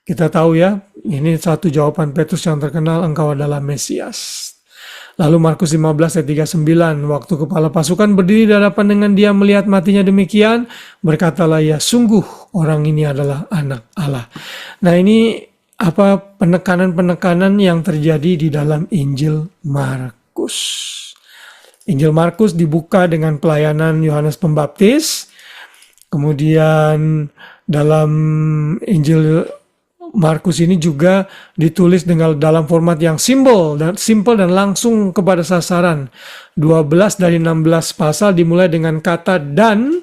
Kita tahu ya, ini satu jawaban Petrus yang terkenal, engkau adalah Mesias. Lalu Markus 15 ayat 39, waktu kepala pasukan berdiri di hadapan dengan dia melihat matinya demikian, berkatalah ia, sungguh orang ini adalah anak Allah. Nah ini penekanan-penekanan yang terjadi di dalam Injil Markus. Injil Markus dibuka dengan pelayanan Yohanes Pembaptis, kemudian dalam Injil Markus ini juga ditulis dalam format yang simple dan langsung kepada sasaran. 12 dari 16 pasal dimulai dengan kata dan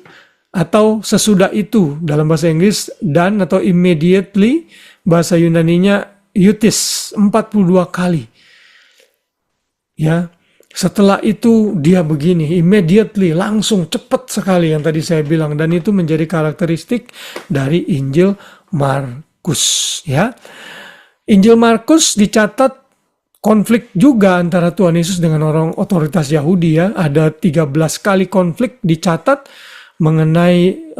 atau sesudah itu. Dalam bahasa Inggris dan atau immediately, bahasa Yunaninya eutis, 42 kali. Ya, setelah itu dia begini, immediately, langsung, cepat sekali yang tadi saya bilang, dan itu menjadi karakteristik dari Injil Markus. Ya, Injil Markus dicatat konflik juga antara Tuhan Yesus dengan orang otoritas Yahudi ya. Ada 13 kali konflik dicatat mengenai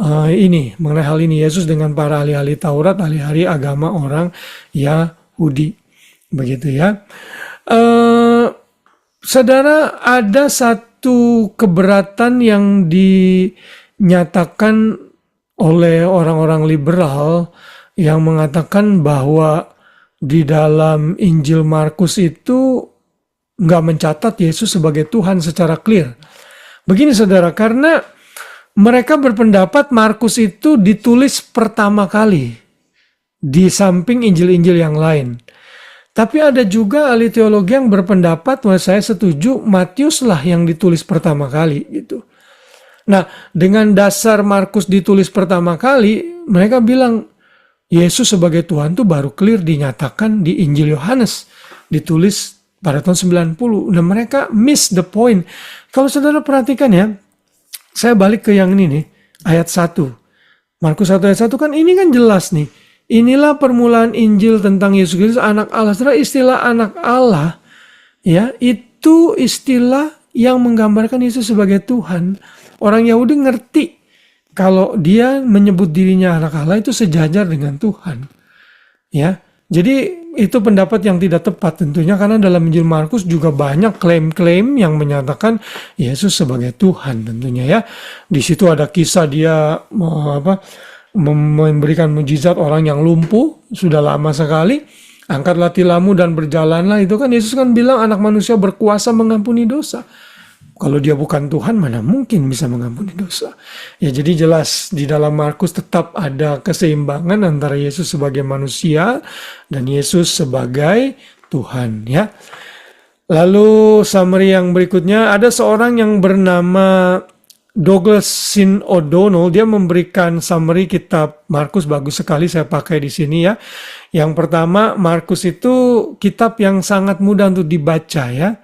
mengenai hal ini, Yesus dengan para ahli-ahli Taurat, ahli-ahli agama orang Yahudi. Begitu ya. Saudara, ada satu keberatan yang dinyatakan oleh orang-orang liberal yang mengatakan bahwa di dalam Injil Markus itu nggak mencatat Yesus sebagai Tuhan secara clear. Begini saudara, karena mereka berpendapat Markus itu ditulis pertama kali di samping Injil-Injil yang lain. Tapi ada juga ahli teologi yang berpendapat, saya setuju, Matius lah yang ditulis pertama kali gitu. Nah, dengan dasar Markus ditulis pertama kali, mereka bilang Yesus sebagai Tuhan itu baru clear dinyatakan di Injil Yohanes, ditulis pada tahun 90. Nah, mereka miss the point. Kalau saudara perhatikan ya, saya balik ke yang ini nih, ayat 1. Markus 1 ayat 1 kan ini kan jelas nih. Inilah permulaan Injil tentang Yesus Kristus anak Allah. Saudara, istilah anak Allah ya, itu istilah yang menggambarkan Yesus sebagai Tuhan. Orang Yahudi ngerti kalau dia menyebut dirinya anak Allah itu sejajar dengan Tuhan. Ya. Jadi itu pendapat yang tidak tepat tentunya, karena dalam Injil Markus juga banyak klaim-klaim yang menyatakan Yesus sebagai Tuhan tentunya ya. Di situ ada kisah dia memberikan mujizat orang yang lumpuh sudah lama sekali. Angkatlah tilammu dan berjalanlah. Itu kan Yesus kan bilang anak manusia berkuasa mengampuni dosa. Kalau dia bukan Tuhan, mana mungkin bisa mengampuni dosa. Ya, jadi jelas di dalam Markus tetap ada keseimbangan antara Yesus sebagai manusia dan Yesus sebagai Tuhan ya. Lalu summary yang berikutnya, ada seorang yang bernama Douglas Sin O'Donnell, dia memberikan summary kitab Markus, bagus sekali, saya pakai di sini ya. Yang pertama, Markus itu kitab yang sangat mudah untuk dibaca ya.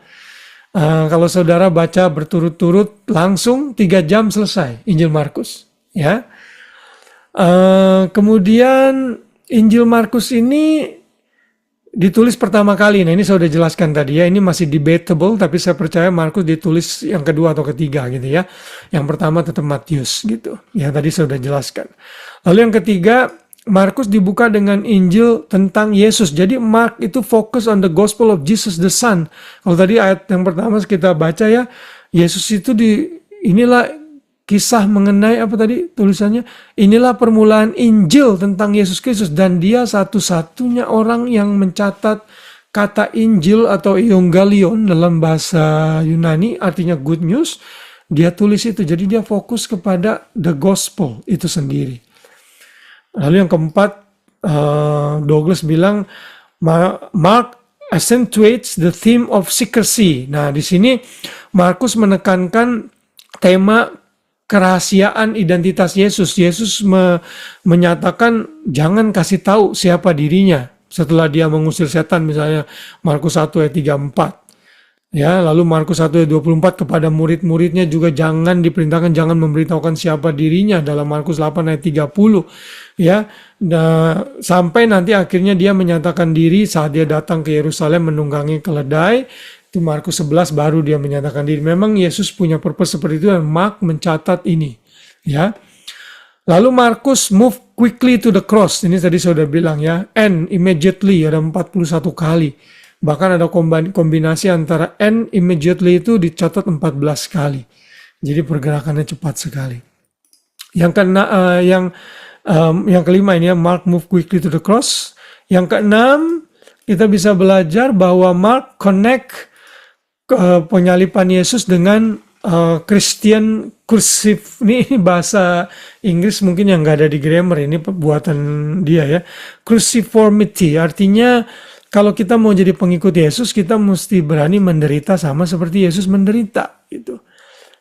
Kalau saudara baca berturut-turut langsung 3 jam selesai Injil Markus ya. Kemudian Injil Markus ini ditulis pertama kali. Nah, ini saya sudah jelaskan tadi ya, ini masih debatable, tapi saya percaya Markus ditulis yang kedua atau ketiga gitu ya. Yang pertama tetap Matius gitu. Ya, tadi saya sudah jelaskan. Lalu yang ketiga, Markus dibuka dengan Injil tentang Yesus. Jadi Mark itu fokus on the gospel of Jesus the Son. Kalau tadi ayat yang pertama kita baca ya, Yesus itu inilah kisah mengenai apa tadi tulisannya? Inilah permulaan Injil tentang Yesus Kristus, dan dia satu-satunya orang yang mencatat kata Injil atau Evangelion dalam bahasa Yunani, artinya good news. Dia tulis itu. Jadi dia fokus kepada the gospel itu sendiri. Lalu yang keempat, Douglas bilang Mark accentuates the theme of secrecy. Nah, di sini Markus menekankan tema kerahasiaan identitas Yesus. Yesus menyatakan jangan kasih tahu siapa dirinya setelah dia mengusir setan, misalnya Markus 1 ayat 34. Ya, lalu Markus 1 ayat 24 kepada murid-muridnya juga diperintahkan jangan memberitahukan siapa dirinya dalam Markus 8 ayat 30. Ya, sampai nanti akhirnya dia menyatakan diri saat dia datang ke Yerusalem menunggangi keledai. Itu Markus 11 baru dia menyatakan diri. Memang Yesus punya purpose seperti itu dan Mark mencatat ini. Ya. Lalu Markus move quickly to the cross. Ini tadi saya sudah bilang ya. And immediately ada 41 kali. Bahkan ada kombinasi antara and immediately itu dicatat 14 kali. Jadi pergerakannya cepat sekali. Yang kelima ini ya, Mark move quickly to the cross. Yang keenam, kita bisa belajar bahwa Mark connect penyalipan Yesus dengan Christian cursive. Ini bahasa Inggris mungkin yang nggak ada di grammar, ini buatan dia ya. Cruciformity artinya kalau kita mau jadi pengikut Yesus, kita mesti berani menderita sama seperti Yesus menderita, gitu.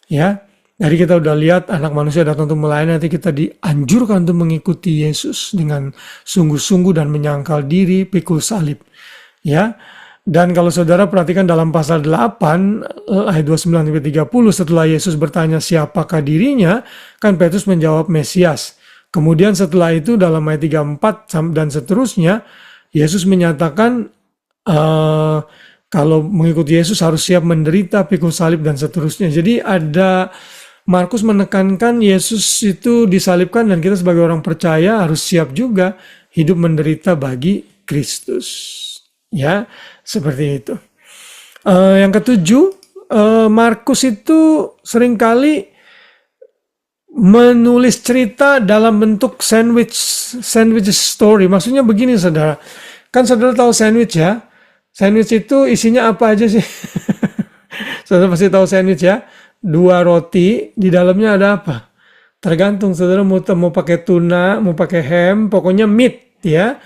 Ya, jadi kita udah lihat anak manusia datang untuk melayani, nanti kita dianjurkan untuk mengikuti Yesus dengan sungguh-sungguh dan menyangkal diri, pikul salib. Ya, dan kalau saudara perhatikan dalam pasal 8 ayat 29-30, setelah Yesus bertanya siapakah dirinya, kan Petrus menjawab Mesias. Kemudian setelah itu dalam ayat 34 dan seterusnya, Yesus menyatakan kalau mengikuti Yesus harus siap menderita, pikul salib dan seterusnya. Jadi ada Markus menekankan Yesus itu disalibkan dan kita sebagai orang percaya harus siap juga hidup menderita bagi Kristus. Ya, seperti itu. Yang ketujuh, Markus itu seringkali menulis cerita dalam bentuk sandwich story. Maksudnya begini saudara, kan saudara tahu sandwich ya, sandwich itu isinya apa aja sih? Saudara pasti tahu sandwich ya, 2 roti, di dalamnya ada apa? Tergantung saudara mau pakai tuna, mau pakai ham, pokoknya meat ya.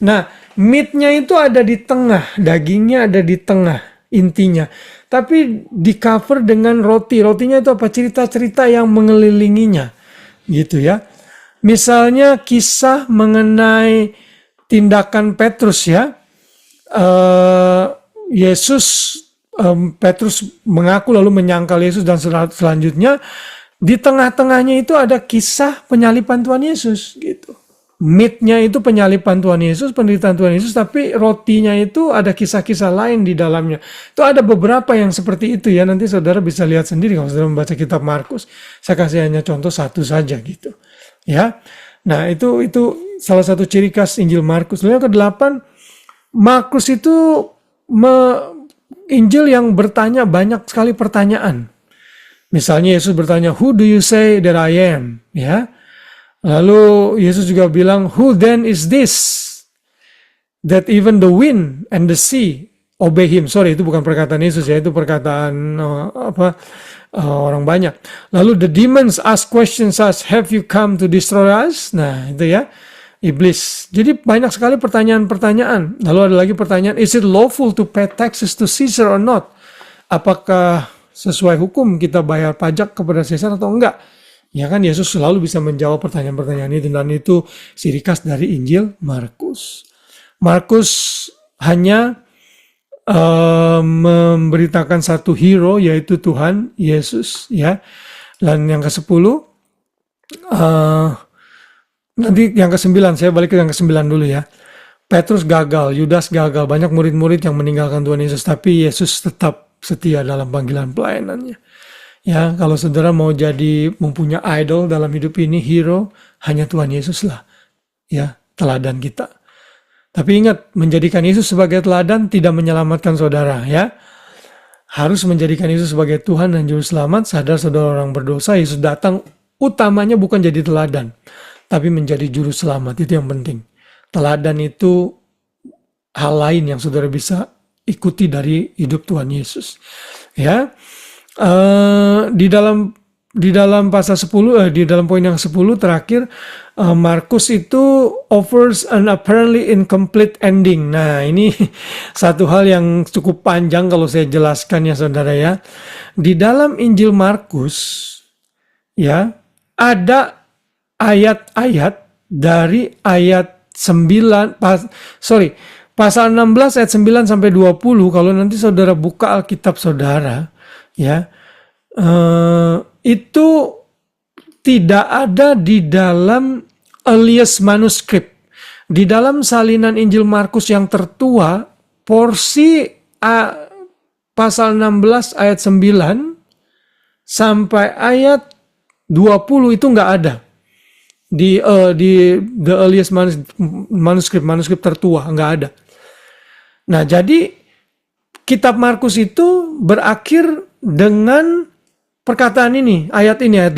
Nah, meatnya itu ada di tengah, dagingnya ada di tengah intinya. Tapi di cover dengan rotinya itu apa? Cerita-cerita yang mengelilinginya. Gitu ya. Misalnya kisah mengenai tindakan Petrus ya. Petrus mengaku lalu menyangkal Yesus dan selanjutnya di tengah-tengahnya itu ada kisah penyaliban Tuhan Yesus gitu. Meatnya itu penyaliban Tuhan Yesus, penderitaan Tuhan Yesus, tapi rotinya itu ada kisah-kisah lain di dalamnya. Itu ada beberapa yang seperti itu ya, nanti saudara bisa lihat sendiri kalau saudara membaca kitab Markus. Saya kasih hanya contoh satu saja gitu. Ya, nah itu salah satu ciri khas Injil Markus. Lalu yang ke-8, Markus itu Injil yang bertanya banyak sekali pertanyaan. Misalnya Yesus bertanya, "Who do you say that I am?" Ya. Lalu Yesus juga bilang, "Who then is this that even the wind and the sea obey him?" Sorry, itu bukan perkataan Yesus ya, itu perkataan orang banyak. Lalu the demons ask questions as, "Have you come to destroy us?" Nah, itu ya, iblis. Jadi banyak sekali pertanyaan-pertanyaan. Lalu ada lagi pertanyaan, "Is it lawful to pay taxes to Caesar or not?" Apakah sesuai hukum kita bayar pajak kepada Caesar atau enggak? Ya kan, Yesus selalu bisa menjawab pertanyaan-pertanyaan itu, dan itu ciri khas dari Injil Markus. Markus hanya memberitakan satu hero, yaitu Tuhan Yesus ya. Dan yang ke-10 nanti yang ke-9, saya balik ke yang ke-9 dulu ya. Petrus gagal, Yudas gagal, banyak murid-murid yang meninggalkan Tuhan Yesus, tapi Yesus tetap setia dalam panggilan pelayanannya. Ya, kalau saudara mau mempunyai idol dalam hidup ini, hero, hanya Tuhan Yesus lah. Ya, teladan kita. Tapi ingat, menjadikan Yesus sebagai teladan tidak menyelamatkan saudara ya. Harus menjadikan Yesus sebagai Tuhan dan Juru Selamat. Sadar saudara orang berdosa, Yesus datang utamanya bukan jadi teladan, tapi menjadi Juru Selamat. Itu yang penting. Teladan itu hal lain yang saudara bisa ikuti dari hidup Tuhan Yesus. Ya. Di dalam pasal 10, di dalam poin yang 10 terakhir, Markus itu offers an apparently incomplete ending. Nah, ini satu hal yang cukup panjang kalau saya jelaskan ya saudara ya. Di dalam Injil Markus ya, ada ayat-ayat dari ayat pasal 16 ayat 9 sampai 20, kalau nanti saudara buka Alkitab saudara, ya, itu tidak ada di dalam earliest manuscript. Di dalam salinan Injil Markus yang tertua, porsi pasal 16 ayat 9 sampai ayat 20 itu nggak ada. Di the earliest manuscript tertua, nggak ada. Nah, jadi kitab Markus itu berakhir dengan perkataan ini, ayat 8.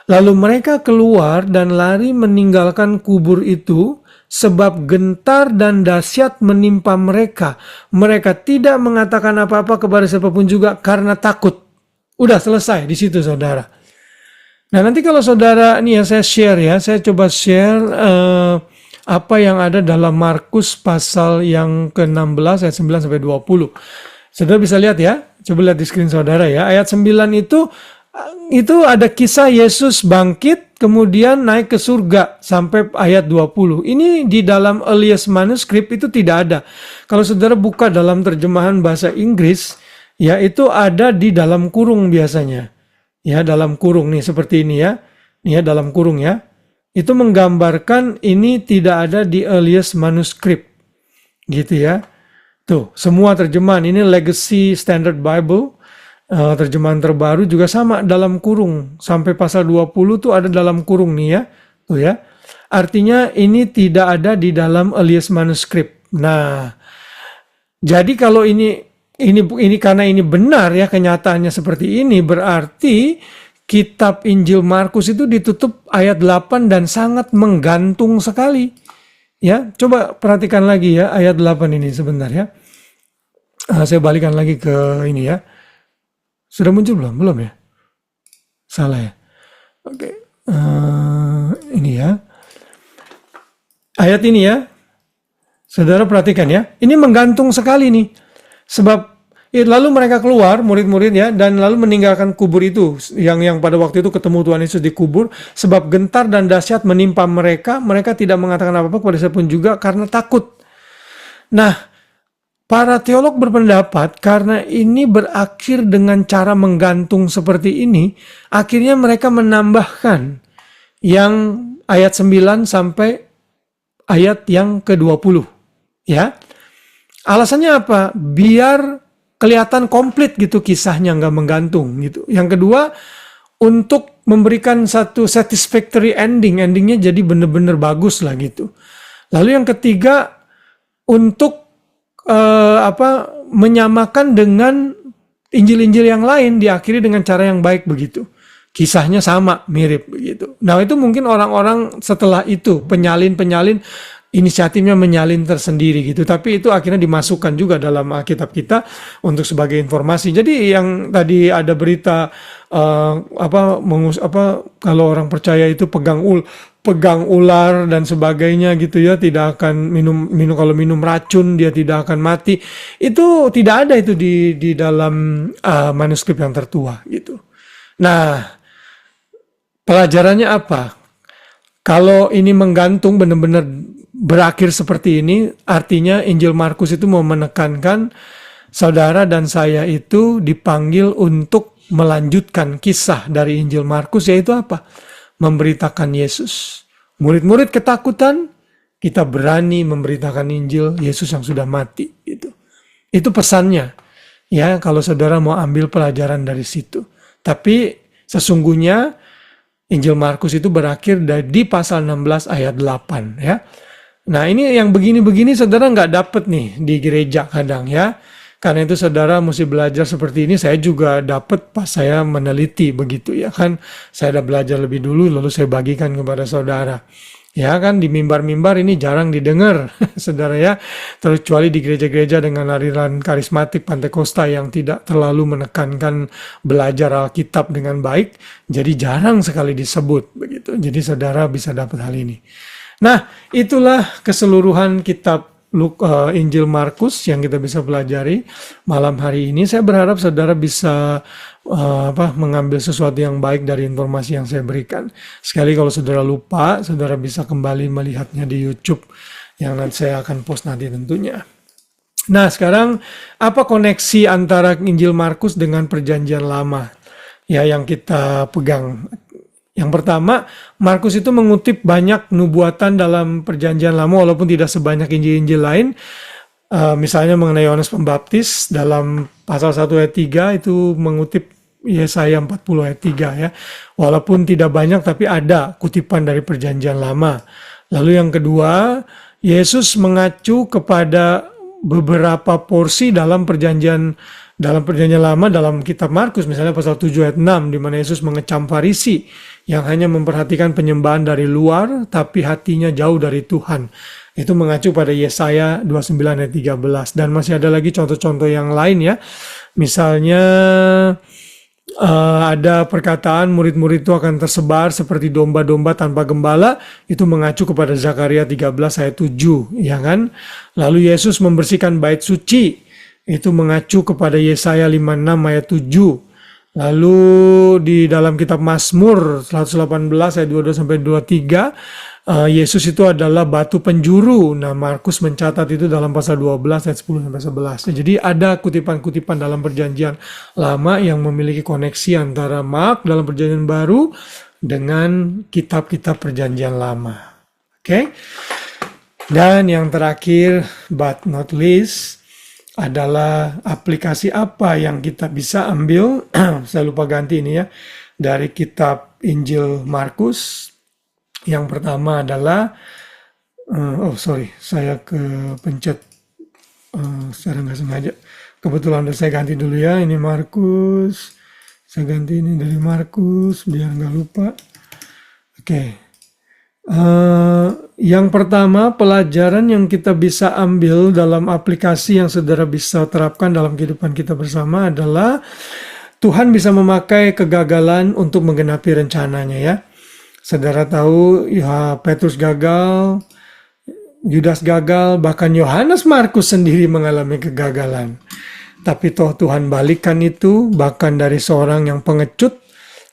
Lalu mereka keluar dan lari meninggalkan kubur itu, sebab gentar dan dahsyat menimpa mereka. Mereka tidak mengatakan apa-apa kepada siapapun juga karena takut. Udah selesai di situ, saudara. Nah, nanti kalau saudara, ini ya saya share ya, saya coba share apa yang ada dalam Markus pasal yang ke-16 ayat 9 sampai 20. Saudara bisa lihat ya, coba lihat di screen saudara ya. Ayat 9 itu ada kisah Yesus bangkit kemudian naik ke surga sampai ayat 20. Ini di dalam earliest manuscript itu tidak ada. Kalau saudara buka dalam terjemahan bahasa Inggris, ya itu ada di dalam kurung biasanya. Ya, dalam kurung nih seperti ini ya. Nih ya, dalam kurung ya. Itu menggambarkan ini tidak ada di earliest manuscript. Gitu ya. Tuh, semua terjemahan ini Legacy Standard Bible, terjemahan terbaru juga sama dalam kurung. Sampai pasal 20 tuh ada dalam kurung nih ya. Tuh ya. Artinya ini tidak ada di dalam earliest manuscript. Nah, jadi kalau ini karena ini benar ya, kenyataannya seperti ini, berarti kitab Injil Markus itu ditutup ayat 8 dan sangat menggantung sekali. Ya, coba perhatikan lagi ya ayat 8 ini sebentar ya. Saya balikan lagi ke ini ya. Sudah muncul belum? Belum ya? Salah ya. Oke. Ini ya. Ayat ini ya. Saudara perhatikan ya. Ini menggantung sekali nih. Sebab lalu mereka keluar, murid-murid ya, dan lalu meninggalkan kubur itu, yang pada waktu itu ketemu Tuhan Yesus di kubur, sebab gentar dan dahsyat menimpa mereka, mereka tidak mengatakan apa-apa kepada siapapun juga karena takut. Nah, para teolog berpendapat karena ini berakhir dengan cara menggantung seperti ini, akhirnya mereka menambahkan yang ayat 9 sampai ayat yang ke-20. Ya. Alasannya apa? Biar kelihatan komplit gitu kisahnya, nggak menggantung gitu. Yang kedua, untuk memberikan satu satisfactory endingnya jadi benar-benar bagus lah gitu. Lalu yang ketiga, untuk menyamakan dengan Injil-Injil yang lain, diakhiri dengan cara yang baik begitu. Kisahnya sama, mirip begitu. Nah, itu mungkin orang-orang setelah itu penyalin inisiatifnya menyalin tersendiri gitu, tapi itu akhirnya dimasukkan juga dalam Alkitab kita untuk sebagai informasi. Jadi yang tadi ada berita kalau orang percaya itu pegang ular dan sebagainya gitu ya, tidak akan minum kalau minum racun dia tidak akan mati. Itu tidak ada itu di dalam manuskrip yang tertua gitu. Nah, pelajarannya apa? Kalau ini menggantung benar-benar berakhir seperti ini, artinya Injil Markus itu mau menekankan saudara dan saya itu dipanggil untuk melanjutkan kisah dari Injil Markus, yaitu apa? Memberitakan Yesus. Murid-murid ketakutan, kita berani memberitakan Injil Yesus yang sudah mati. Itu pesannya. Ya, kalau saudara mau ambil pelajaran dari situ. Tapi sesungguhnya Injil Markus itu berakhir di pasal 16 ayat 8 ya. Nah, ini yang begini-begini saudara nggak dapet nih di gereja kadang ya. Karena itu saudara mesti belajar seperti ini. Saya juga dapet pas saya meneliti begitu ya kan. Saya udah belajar lebih dulu lalu saya bagikan kepada saudara. Ya kan, di mimbar-mimbar ini jarang didengar saudara ya. Terkecuali di gereja-gereja dengan aliran karismatik Pantekosta yang tidak terlalu menekankan belajar Alkitab dengan baik. Jadi jarang sekali disebut begitu. Jadi saudara bisa dapat hal ini. Nah, itulah keseluruhan kitab Injil Markus yang kita bisa pelajari malam hari ini. Saya berharap saudara bisa mengambil sesuatu yang baik dari informasi yang saya berikan. Sekali kalau saudara lupa, saudara bisa kembali melihatnya di YouTube yang nanti saya akan post nanti tentunya. Nah, sekarang apa koneksi antara Injil Markus dengan Perjanjian Lama? Ya, yang kita pegang. Yang pertama, Markus itu mengutip banyak nubuatan dalam Perjanjian Lama walaupun tidak sebanyak Injil-Injil lain. Misalnya mengenai Yohanes Pembaptis dalam pasal 1 ayat 3 itu mengutip Yesaya 40 ayat 3 ya. Walaupun tidak banyak tapi ada kutipan dari Perjanjian Lama. Lalu yang kedua, Yesus mengacu kepada beberapa porsi dalam perjanjian lama dalam kitab Markus, misalnya pasal 7 ayat 6 di mana Yesus mengecam Farisi yang hanya memperhatikan penyembahan dari luar tapi hatinya jauh dari Tuhan. Itu mengacu pada Yesaya 29 ayat 13 dan masih ada lagi contoh-contoh yang lain ya. Misalnya ada perkataan murid-murid itu akan tersebar seperti domba-domba tanpa gembala, itu mengacu kepada Zakaria 13 ayat 7, ya kan? Lalu Yesus membersihkan bait suci, itu mengacu kepada Yesaya 56 ayat 7. Lalu di dalam kitab Mazmur 118 ayat 22 sampai 23, Yesus itu adalah batu penjuru. Nah, Markus mencatat itu dalam pasal 12 ayat 10 sampai 11. Jadi ada kutipan-kutipan dalam Perjanjian Lama yang memiliki koneksi antara Mark dalam Perjanjian Baru dengan kitab-kitab Perjanjian Lama. Oke. Dan yang terakhir but not least adalah aplikasi apa yang kita bisa ambil. Saya lupa ganti ini ya, dari kitab Injil Markus. Yang pertama adalah saya kepencet secara nggak sengaja. Kebetulan saya ganti dulu ya, ini Markus. Saya ganti ini dari Markus biar nggak lupa. Oke. Yang pertama, pelajaran yang kita bisa ambil dalam aplikasi yang saudara bisa terapkan dalam kehidupan kita bersama adalah Tuhan bisa memakai kegagalan untuk menggenapi rencananya ya. Saudara tahu ya, Petrus gagal, Yudas gagal, bahkan Yohanes Markus sendiri mengalami kegagalan. Tapi toh Tuhan balikan itu, bahkan dari seorang yang pengecut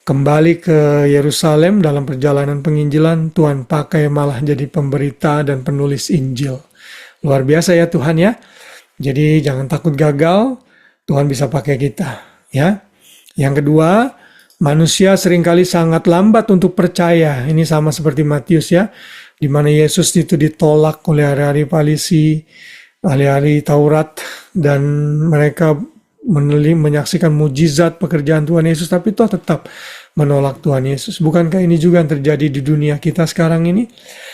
kembali ke Yerusalem dalam perjalanan penginjilan, Tuhan pakai malah jadi pemberita dan penulis Injil. Luar biasa ya Tuhan ya. Jadi jangan takut gagal, Tuhan bisa pakai kita ya. Yang kedua, manusia seringkali sangat lambat untuk percaya. Ini sama seperti Matius ya, di mana Yesus itu ditolak oleh ahli-ahli Farisi, ahli-ahli Taurat, dan mereka menyaksikan mujizat pekerjaan Tuhan Yesus, tapi toh tetap menolak Tuhan Yesus. Bukankah ini juga yang terjadi di dunia kita sekarang ini?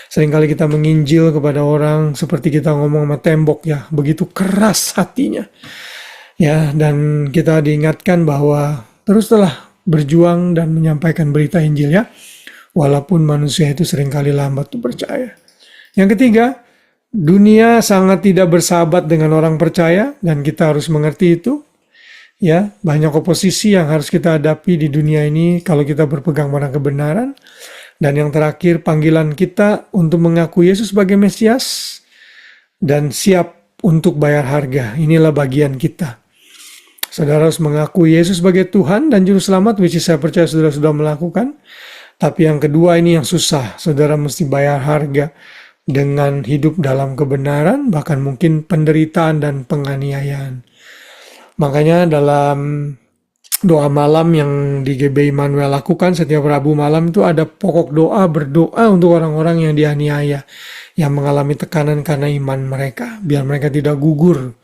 Seringkali kita menginjil kepada orang seperti kita ngomong sama tembok ya, begitu keras hatinya. Ya, dan kita diingatkan bahwa teruslah berjuang dan menyampaikan berita Injil ya, walaupun manusia itu seringkali lambat untuk percaya. Yang ketiga, dunia sangat tidak bersahabat dengan orang percaya dan kita harus mengerti itu. Ya, banyak oposisi yang harus kita hadapi di dunia ini kalau kita berpegang pada kebenaran. Dan yang terakhir, panggilan kita untuk mengaku Yesus sebagai Mesias dan siap untuk bayar harga. Inilah bagian kita. Saudara harus mengaku Yesus sebagai Tuhan dan Juru Selamat, which is saya percaya saudara sudah melakukan. Tapi yang kedua ini yang susah. Saudara mesti bayar harga dengan hidup dalam kebenaran, bahkan mungkin penderitaan dan penganiayaan. Makanya dalam doa malam yang di GB Immanuel lakukan setiap Rabu malam itu ada pokok doa, berdoa untuk orang-orang yang dianiaya, yang mengalami tekanan karena iman mereka, biar mereka tidak gugur.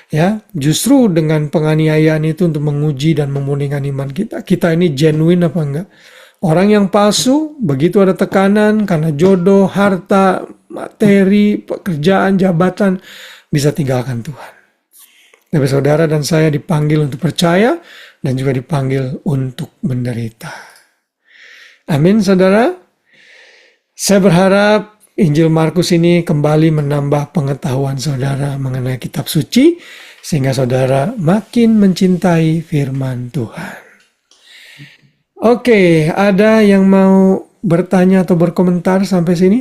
Ya, justru dengan penganiayaan itu untuk menguji dan memurnikan iman kita. Kita ini genuine apa enggak? Orang yang palsu, begitu ada tekanan karena jodoh, harta, materi, pekerjaan, jabatan, bisa tinggalkan Tuhan. Tapi saudara dan saya dipanggil untuk percaya dan juga dipanggil untuk menderita. Amin, saudara. Saya berharap Injil Markus ini kembali menambah pengetahuan saudara mengenai kitab suci, sehingga saudara makin mencintai firman Tuhan. Oke, ada yang mau bertanya atau berkomentar sampai sini?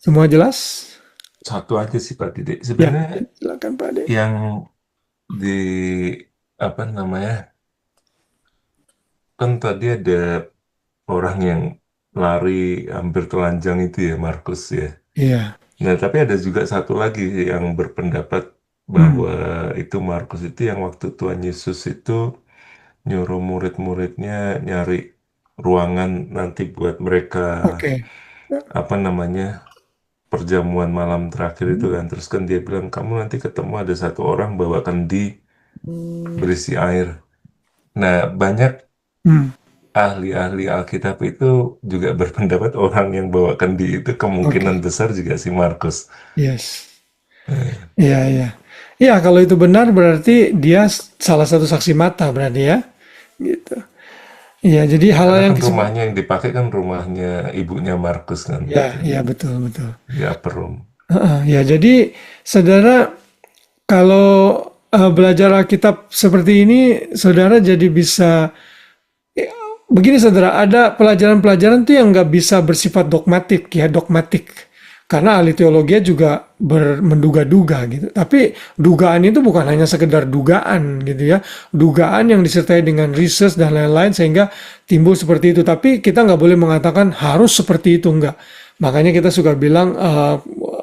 Semua jelas? Satu aja sih Pak Didik. Ya, Sebenarnya silakan Pak Ade. yang di apa namanya, kan tadi ada orang yang lari hampir telanjang itu ya, Markus ya. Iya. Nah, tapi ada juga satu lagi yang berpendapat Hmm. bahwa itu Markus itu yang waktu Tuhan Yesus itu nyuruh murid-muridnya nyari ruangan nanti buat mereka Oke. apa namanya perjamuan malam terakhir itu kan. Terus kan dia bilang kamu nanti ketemu ada satu orang bawa kendi berisi air. Nah, banyak Hmm. ahli-ahli Alkitab itu juga berpendapat orang yang bawa kendi itu kemungkinan Oke. besar juga si Markus. Yes. Iya, iya. Iya, kalau itu benar berarti dia salah satu saksi mata berarti ya. Gitu. Iya, jadi hal Karena yang kan disebut. rumahnya yang dipakai kan rumahnya ibunya Markus kan Ya, gitu. iya betul, betul. Di upper room. Heeh, ya, jadi saudara kalau belajar Alkitab seperti ini, saudara jadi bisa begini saudara, ada pelajaran-pelajaran tuh yang nggak bisa bersifat dogmatik ya, dogmatik. Karena ahli teologi juga menduga-duga gitu. Tapi dugaan itu bukan hanya sekedar dugaan gitu ya. Dugaan yang disertai dengan research dan lain-lain sehingga timbul seperti itu. Tapi kita nggak boleh mengatakan harus seperti itu, enggak. Makanya kita suka bilang,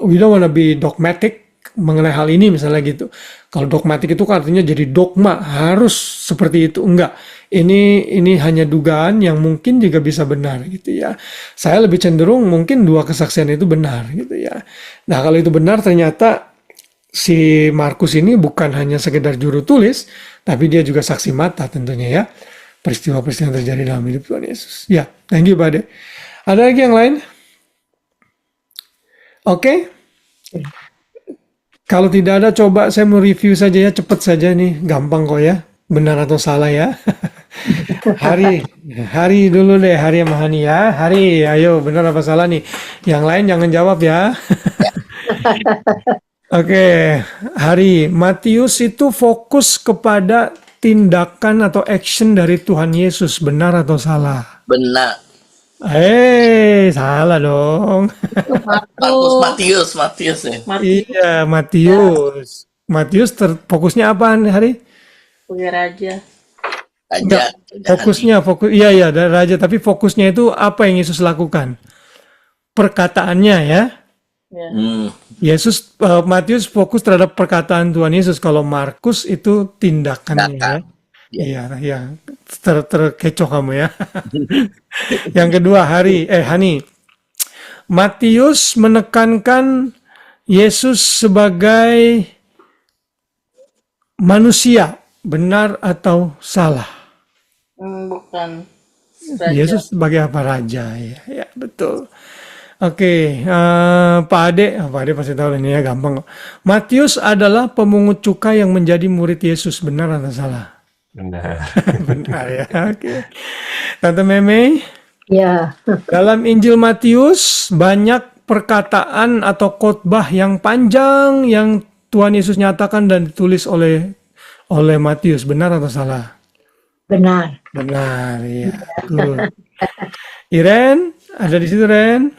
we don't wanna be dogmatic mengenai hal ini misalnya gitu. Kalau dogmatik itu kan artinya jadi dogma, harus seperti itu. Enggak. Ini hanya dugaan yang mungkin juga bisa benar gitu ya. Saya lebih cenderung mungkin dua kesaksian itu benar gitu ya. Nah, kalau itu benar ternyata si Markus ini bukan hanya sekedar juru tulis, tapi dia juga saksi mata tentunya ya. Peristiwa-peristiwa yang terjadi dalam hidup Tuhan Yesus. Ya, thank you Pak Ade. Ada lagi yang lain? Oke. Kalau tidak ada, coba saya mau review saja ya, cepat saja nih, gampang kok ya, benar atau salah ya. Hari, hari dulu deh, Hari sama Hani ya. Hari, ayo benar apa salah nih? Yang lain jangan jawab ya. Oke, Hari, Matius itu fokus kepada tindakan atau action dari Tuhan Yesus, benar atau salah? Benar. Salah dong. Markus, Matius ya. Iya, Matius. Matius fokusnya apa Hari? Sebagai raja. Enggak, Raja. iya iya dari raja, tapi fokusnya itu apa yang Yesus lakukan? Perkataannya ya. Ya. Yesus Matius fokus terhadap perkataan Tuhan Yesus, kalau Markus itu tindakannya ya. Tindakan. Ya. Iya, iya. Terkecoh kamu ya. Yang kedua, Hani. Matius menekankan Yesus sebagai manusia, benar atau salah? Bukan raja. Yesus sebagai apa? Raja, ya, ya betul. Oke, Pak Ade pasti tahu ini ya, gampang kok. Matius adalah pemungut cukai yang menjadi murid Yesus, benar atau salah? Benar. Benar ya, oke. Tante Meme, Ya, dalam Injil Matius banyak perkataan atau khotbah yang panjang yang Tuhan Yesus nyatakan dan ditulis oleh Matius, benar atau salah? benar. Benar, ya. Betul. Iren, ada di situ Ren?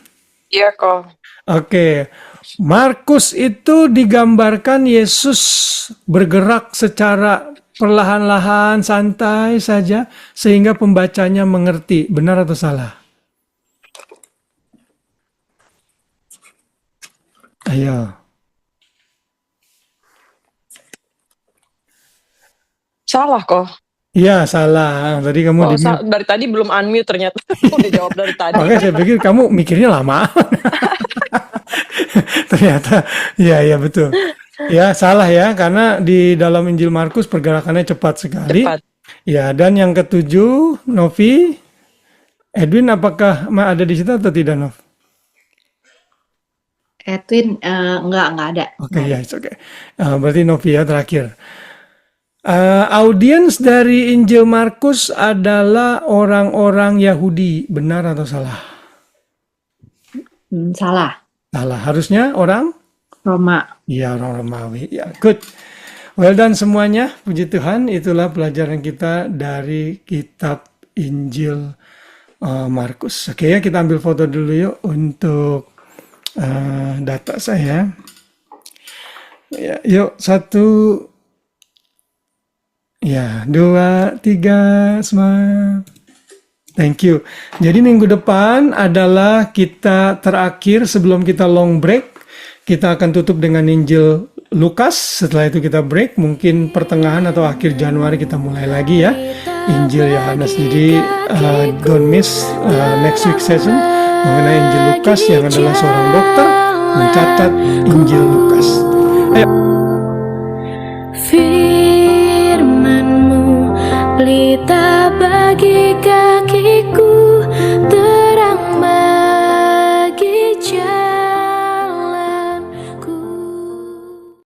Iya kok. Oke. Markus itu digambarkan Yesus bergerak secara perlahan-lahan, santai saja sehingga pembacanya mengerti. Benar atau salah? Ayo. Salah kok. Iya, salah. Tadi kamu Oh, dari tadi belum unmute ternyata. Udah jawab dari tadi. Oke, saya pikir kamu mikirnya lama. Ternyata, iya betul. Ya, salah ya, karena di dalam Injil Markus pergerakannya cepat sekali. Cepat. Ya, dan yang ketujuh, Novi, Edwin, apakah ada di situ atau tidak, Nov? Edwin, enggak ada. Oke, ya, oke. Berarti Novi ya terakhir. Audiens dari Injil Markus adalah orang-orang Yahudi, benar atau salah? Salah. Salah. Harusnya orang? Roma. Ya, orang Romawi. Ya, good. Well done semuanya. Puji Tuhan, itulah pelajaran kita dari kitab Injil Markus. Oke ya, kita ambil foto dulu yuk untuk data saya. Ya, yuk, 1, ya, 2, 3, semua. Thank you. Jadi minggu depan adalah kita terakhir sebelum kita long break. Kita akan tutup dengan Injil Lukas. Setelah itu kita break. Mungkin pertengahan atau akhir Januari kita mulai lagi ya. Injil Yohanes. Jadi don't miss next week session mengenai Injil Lukas yang adalah seorang dokter mencatat Injil Lukas. Ayo. Firman-Mu pelita bagi